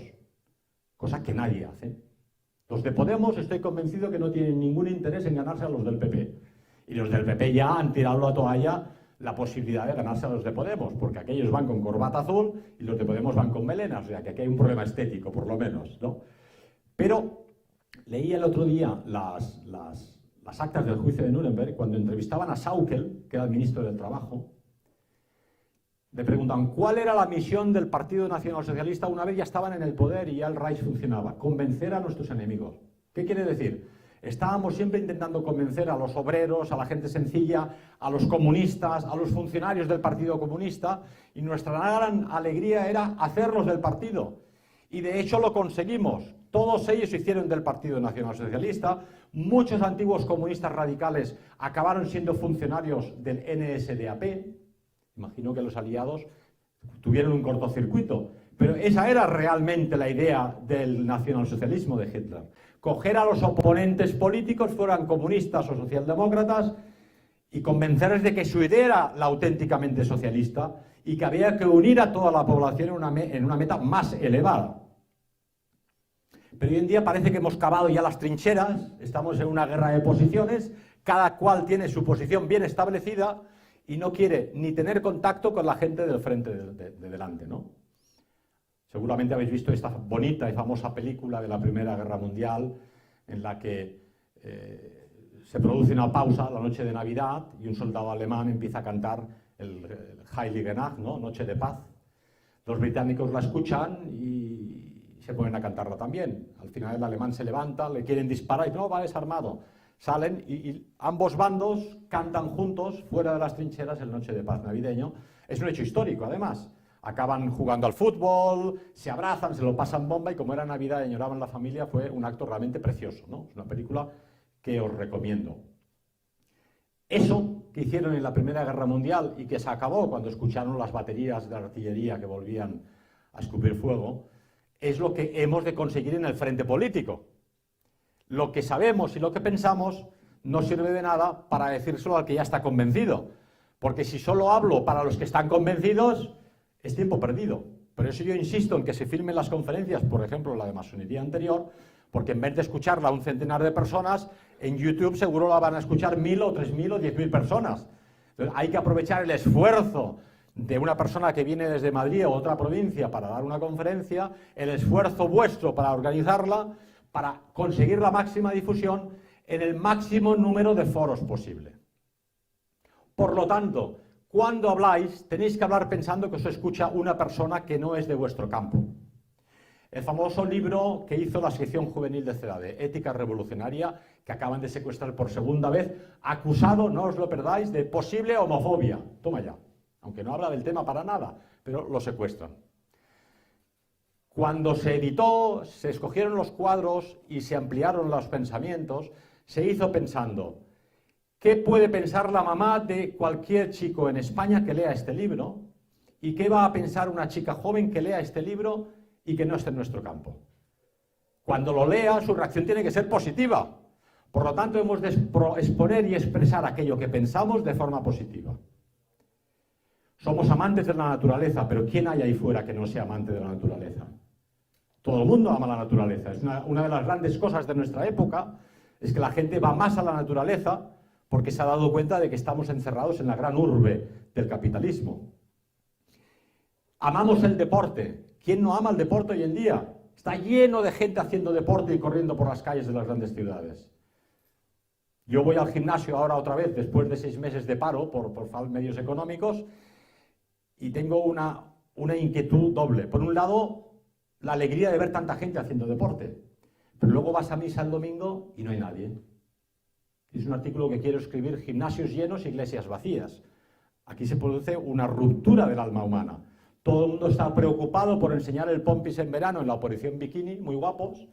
cosa que nadie hace. Los de Podemos estoy convencido que no tienen ningún interés en ganarse a los del PP. Y los del PP ya han tirado la toalla la posibilidad de ganarse a los de Podemos, porque aquellos van con corbata azul y los de Podemos van con melena, o sea que aquí hay un problema estético, por lo menos, ¿no? Pero leí el otro día las actas del juicio de Nuremberg, cuando entrevistaban a Sauckel, que era el ministro del Trabajo. Le preguntan cuál era la misión del Partido Nacional Socialista una vez ya estaban en el poder y ya el Reich funcionaba. Convencer a nuestros enemigos. ¿Qué quiere decir? Estábamos siempre intentando convencer a los obreros, a la gente sencilla, a los comunistas, a los funcionarios del Partido Comunista, y nuestra gran alegría era hacerlos del partido. Y de hecho lo conseguimos. Todos ellos se hicieron del Partido Nacional Socialista. Muchos antiguos comunistas radicales acabaron siendo funcionarios del NSDAP. Imagino que los aliados tuvieron un cortocircuito, pero esa era realmente la idea del nacionalsocialismo de Hitler. Coger a los oponentes políticos, fueran comunistas o socialdemócratas, y convencerles de que su idea era la auténticamente socialista y que había que unir a toda la población en una meta más elevada. Pero hoy en día parece que hemos cavado ya las trincheras, estamos en una guerra de posiciones, cada cual tiene su posición bien establecida, y no quiere ni tener contacto con la gente del frente de delante, ¿no? Seguramente habéis visto esta bonita y famosa película de la Primera Guerra Mundial, en la que se produce una pausa la noche de Navidad y un soldado alemán empieza a cantar el Heilige Nacht, ¿no? Noche de paz. Los británicos la escuchan y se ponen a cantarla también. Al final el alemán se levanta, le quieren disparar y no, va desarmado. Salen y ambos bandos cantan juntos fuera de las trincheras el Noche de Paz navideño. Es un hecho histórico, además. Acaban jugando al fútbol, se abrazan, se lo pasan bomba, y como era Navidad y añoraban la familia, fue un acto realmente precioso, ¿no? Es una película que os recomiendo. Eso que hicieron en la Primera Guerra Mundial y que se acabó cuando escucharon las baterías de artillería que volvían a escupir fuego, es lo que hemos de conseguir en el frente político. Lo que sabemos y lo que pensamos no sirve de nada para decírselo al que ya está convencido, porque si solo hablo para los que están convencidos, es tiempo perdido, Por eso yo insisto en que se filmen las conferencias, por ejemplo, la de masonería anterior, porque en vez de escucharla a un centenar de personas, en YouTube seguro la van a escuchar 1000 o 3000 o 10.000 personas. Entonces hay que aprovechar el esfuerzo de una persona que viene desde Madrid o otra provincia para dar una conferencia, el esfuerzo vuestro para organizarla, para conseguir la máxima difusión en el máximo número de foros posible. Por lo tanto, cuando habláis, tenéis que hablar pensando que os escucha una persona que no es de vuestro campo. El famoso libro que hizo la sección juvenil de CEDADE, Ética Revolucionaria, que acaban de secuestrar por segunda vez, acusado, no os lo perdáis, de posible homofobia. Toma ya, aunque no habla del tema para nada, pero lo secuestran. Cuando se editó, se escogieron los cuadros y se ampliaron los pensamientos, se hizo pensando, ¿qué puede pensar la mamá de cualquier chico en España que lea este libro? ¿Y qué va a pensar una chica joven que lea este libro y que no esté en nuestro campo? Cuando lo lea, su reacción tiene que ser positiva. Por lo tanto, hemos de exponer y expresar aquello que pensamos de forma positiva. Somos amantes de la naturaleza, pero ¿quién hay ahí fuera que no sea amante de la naturaleza? Todo el mundo ama la naturaleza. Es una de las grandes cosas de nuestra época, es que la gente va más a la naturaleza porque se ha dado cuenta de que estamos encerrados en la gran urbe del capitalismo. Amamos el deporte. ¿Quién no ama el deporte hoy en día? Está lleno de gente haciendo deporte y corriendo por las calles de las grandes ciudades. Yo voy al gimnasio ahora otra vez, después de 6 meses de paro por medios económicos, y tengo una inquietud doble. Por un lado, la alegría de ver tanta gente haciendo deporte, pero luego vas a misa el domingo y no hay nadie. Es un artículo que quiero escribir: gimnasios llenos, iglesias vacías. Aquí se produce una ruptura del alma humana. Todo el mundo está preocupado por enseñar el pompis en verano en la oposición bikini, muy guapos,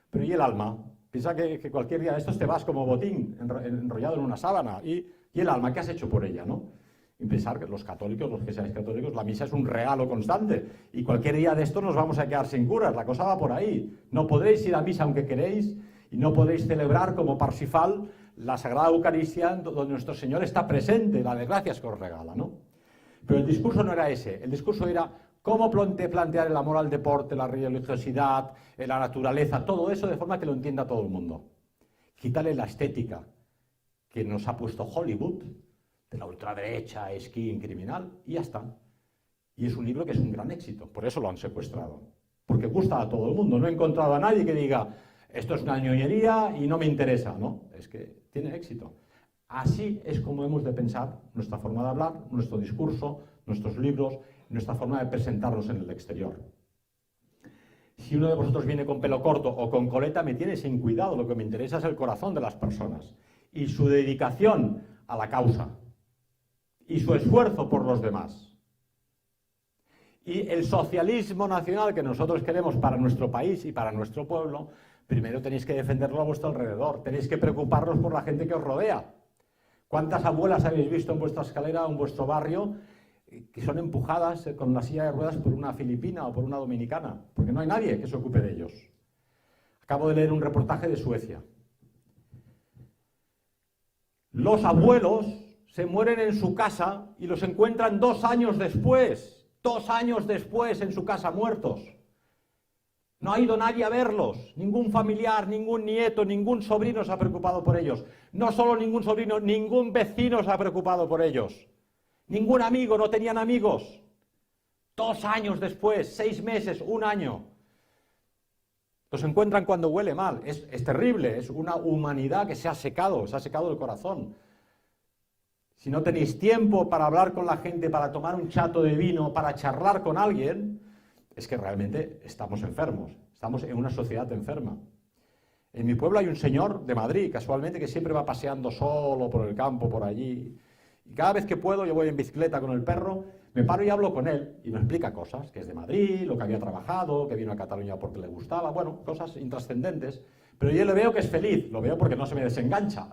pero ¿y el alma? Piensa que cualquier día de estos te vas como botín, enrollado en una sábana. ¿Y el alma? ¿Qué has hecho por ella, no? Y pensar que los católicos, los que seáis católicos, la misa es un regalo constante. Y cualquier día de estos nos vamos a quedar sin curas. La cosa va por ahí. No podréis ir a misa aunque queréis y no podréis celebrar como Parsifal la Sagrada Eucaristía donde nuestro Señor está presente, la de gracias que os regala, ¿no? Pero el discurso no era ese. El discurso era cómo plantear el amor al deporte, la religiosidad, la naturaleza, todo eso de forma que lo entienda todo el mundo. Quítale la estética que nos ha puesto Hollywood, de la ultraderecha, skin, criminal, y ya está. Y es un libro que es un gran éxito, por eso lo han secuestrado. Porque gusta a todo el mundo. No he encontrado a nadie que diga, esto es una ñoñería y no me interesa, ¿no? Es que tiene éxito. Así es como hemos de pensar nuestra forma de hablar, nuestro discurso, nuestros libros, nuestra forma de presentarnos en el exterior. Si uno de vosotros viene con pelo corto o con coleta, me tiene sin cuidado. Lo que me interesa es el corazón de las personas y su dedicación a la causa y su esfuerzo por los demás. Y el socialismo nacional que nosotros queremos para nuestro país y para nuestro pueblo, primero tenéis que defenderlo a vuestro alrededor, tenéis que preocuparos por la gente que os rodea. ¿Cuántas abuelas habéis visto en vuestra escalera o en vuestro barrio que son empujadas con la silla de ruedas por una filipina o por una dominicana? Porque no hay nadie que se ocupe de ellos. Acabo de leer un reportaje de Suecia. Los abuelos se mueren en su casa y los encuentran 2 años después. 2 años después en su casa muertos. No ha ido nadie a verlos, ningún familiar, ningún nieto, ningún sobrino se ha preocupado por ellos. No solo ningún sobrino, ningún vecino se ha preocupado por ellos. Ningún amigo, no tenían amigos. 2 años después, 6 meses, 1 año. Los encuentran cuando huele mal. Es terrible, es una humanidad que se ha secado el corazón. Si no tenéis tiempo para hablar con la gente, para tomar un chato de vino, para charlar con alguien, es que realmente estamos enfermos, estamos en una sociedad enferma. En mi pueblo hay un señor de Madrid, casualmente, que siempre va paseando solo por el campo, por allí. Y cada vez que puedo, yo voy en bicicleta con el perro, me paro y hablo con él, y me explica cosas, que es de Madrid, lo que había trabajado, que vino a Cataluña porque le gustaba, bueno, cosas intrascendentes. Pero yo le veo que es feliz, lo veo porque no se me desengancha.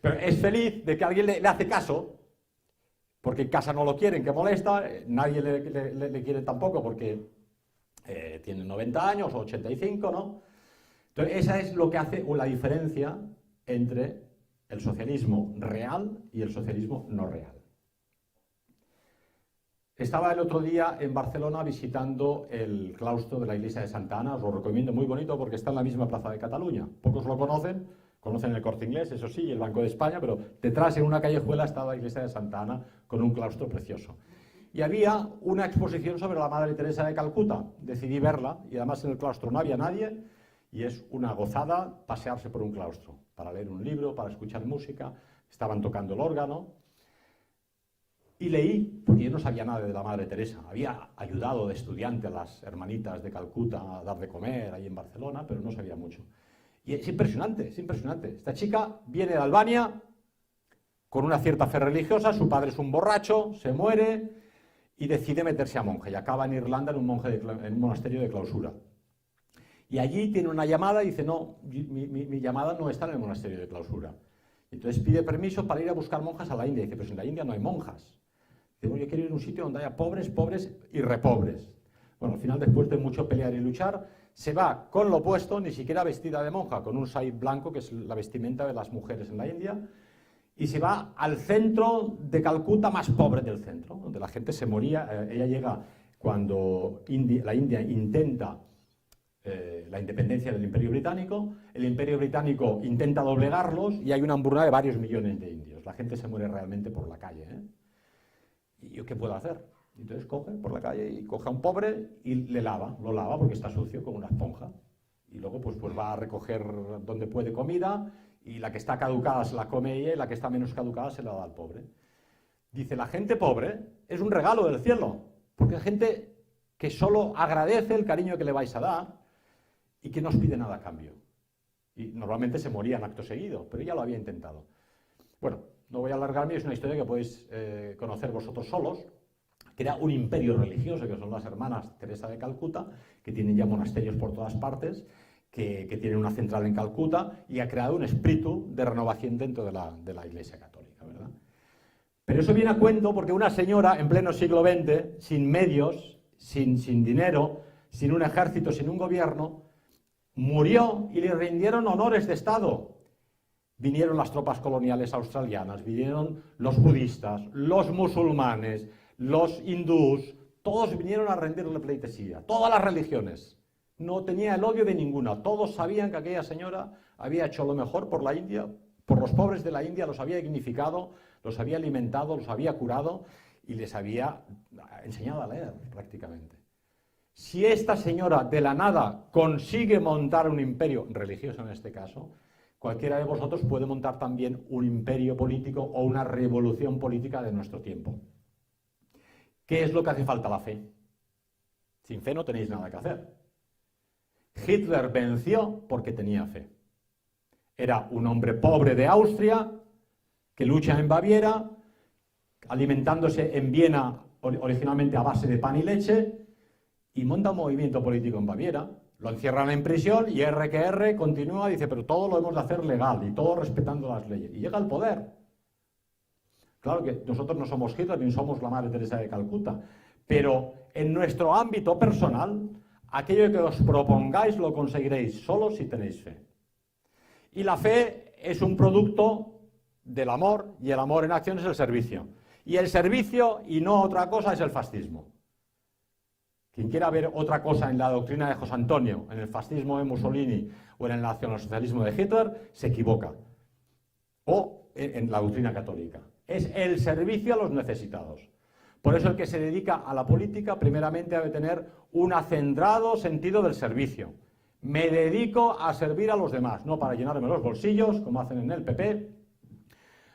Pero es feliz de que alguien le hace caso, porque en casa no lo quieren, que molesta, nadie le quiere tampoco porque tiene 90 años o 85, ¿no? Entonces, esa es lo que hace la diferencia entre el socialismo real y el socialismo no real. Estaba el otro día en Barcelona visitando el claustro de la iglesia de Santa Ana, os lo recomiendo, muy bonito porque está en la misma plaza de Cataluña. Pocos lo conocen el Corte Inglés, eso sí, y el Banco de España, pero detrás en una callejuela estaba la iglesia de Santa Ana con un claustro precioso. Y había una exposición sobre la Madre Teresa de Calcuta, decidí verla y además en el claustro no había nadie y es una gozada pasearse por un claustro, para leer un libro, para escuchar música, estaban tocando el órgano. Y leí, porque yo no sabía nada de la Madre Teresa, había ayudado de estudiante a las hermanitas de Calcuta a dar de comer ahí en Barcelona, pero no sabía mucho. Y es impresionante, es impresionante. Esta chica viene de Albania con una cierta fe religiosa, su padre es un borracho, se muere y decide meterse a monje y acaba en Irlanda en un monasterio de clausura. Y allí tiene una llamada y dice, no, mi llamada no está en el monasterio de clausura. Entonces pide permiso para ir a buscar monjas a la India. Y dice, pero en la India no hay monjas. Dice, bueno, yo quiero ir a un sitio donde haya pobres, pobres y repobres. Bueno, al final, después de mucho pelear y luchar, se va con lo opuesto, ni siquiera vestida de monja, con un sari blanco, que es la vestimenta de las mujeres en la India, y se va al centro de Calcuta más pobre del centro, donde la gente se moría. Ella llega cuando la India intenta la independencia del Imperio Británico, el Imperio Británico intenta doblegarlos y hay una hambruna de varios millones de indios. La gente se muere realmente por la calle, ¿eh? ¿Y yo qué puedo hacer? Entonces coge por la calle y coge a un pobre y lo lava porque está sucio con una esponja. Y luego pues va a recoger donde puede comida y la que está caducada se la come ella y la que está menos caducada se la da al pobre. Dice, la gente pobre es un regalo del cielo, porque hay gente que solo agradece el cariño que le vais a dar y que no os pide nada a cambio. Y normalmente se morían acto seguido, pero ella lo había intentado. Bueno, no voy a alargarme, es una historia que podéis conocer vosotros solos, que era un imperio religioso, que son las hermanas Teresa de Calcuta, que tienen ya monasterios por todas partes, que tienen una central en Calcuta, y ha creado un espíritu de renovación dentro de la Iglesia Católica, ¿verdad? Pero eso viene a cuento porque una señora en pleno siglo XX, sin medios, sin dinero, sin un ejército, sin un gobierno, murió y le rindieron honores de Estado. Vinieron las tropas coloniales australianas, vinieron los budistas, los musulmanes, los hindús, todos vinieron a rendirle pleitesía, todas las religiones. No tenía el odio de ninguna, todos sabían que aquella señora había hecho lo mejor por la India, por los pobres de la India, los había dignificado, los había alimentado, los había curado y les había enseñado a leer prácticamente. Si esta señora de la nada consigue montar un imperio religioso en este caso, cualquiera de vosotros puede montar también un imperio político o una revolución política de nuestro tiempo. ¿Qué es lo que hace falta? La fe. Sin fe no tenéis nada que hacer. Hitler venció porque tenía fe. Era un hombre pobre de Austria que lucha en Baviera, alimentándose en Viena originalmente a base de pan y leche, y monta un movimiento político en Baviera, lo encierran en prisión y R que R continúa, dice, pero todo lo hemos de hacer legal y todo respetando las leyes. Y llega al poder. Claro que nosotros no somos Hitler ni somos la Madre Teresa de Calcuta, pero en nuestro ámbito personal, aquello que os propongáis lo conseguiréis solo si tenéis fe. Y la fe es un producto del amor, y el amor en acción es el servicio. Y el servicio, y no otra cosa, es el fascismo. Quien quiera ver otra cosa en la doctrina de José Antonio, en el fascismo de Mussolini o en el nacionalsocialismo de Hitler, se equivoca. O en la doctrina católica. Es el servicio a los necesitados. Por eso el que se dedica a la política, primeramente debe tener un acendrado sentido del servicio. Me dedico a servir a los demás, no para llenarme los bolsillos, como hacen en el PP,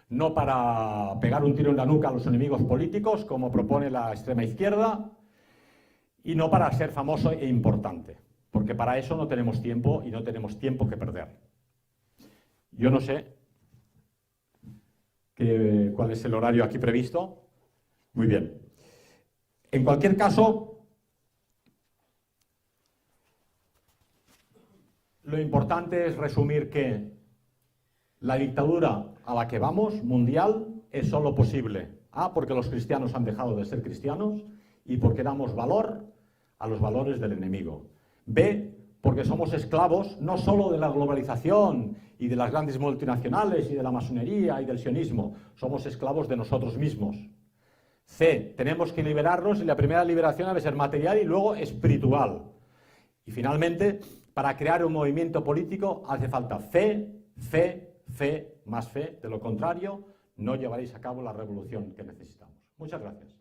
no para pegar un tiro en la nuca a los enemigos políticos, como propone la extrema izquierda, y no para ser famoso e importante, porque para eso no tenemos tiempo y no tenemos tiempo que perder. Yo no sé cuál es el horario aquí previsto. Muy bien. En cualquier caso, lo importante es resumir que la dictadura a la que vamos, mundial, es solo posible, A, porque los cristianos han dejado de ser cristianos y porque damos valor a los valores del enemigo. B, porque somos esclavos no solo de la globalización y de las grandes multinacionales y de la masonería y del sionismo, somos esclavos de nosotros mismos. C, tenemos que liberarnos y la primera liberación debe ser material y luego espiritual. Y finalmente, para crear un movimiento político hace falta fe, más fe. De lo contrario, no llevaréis a cabo la revolución que necesitamos. Muchas gracias.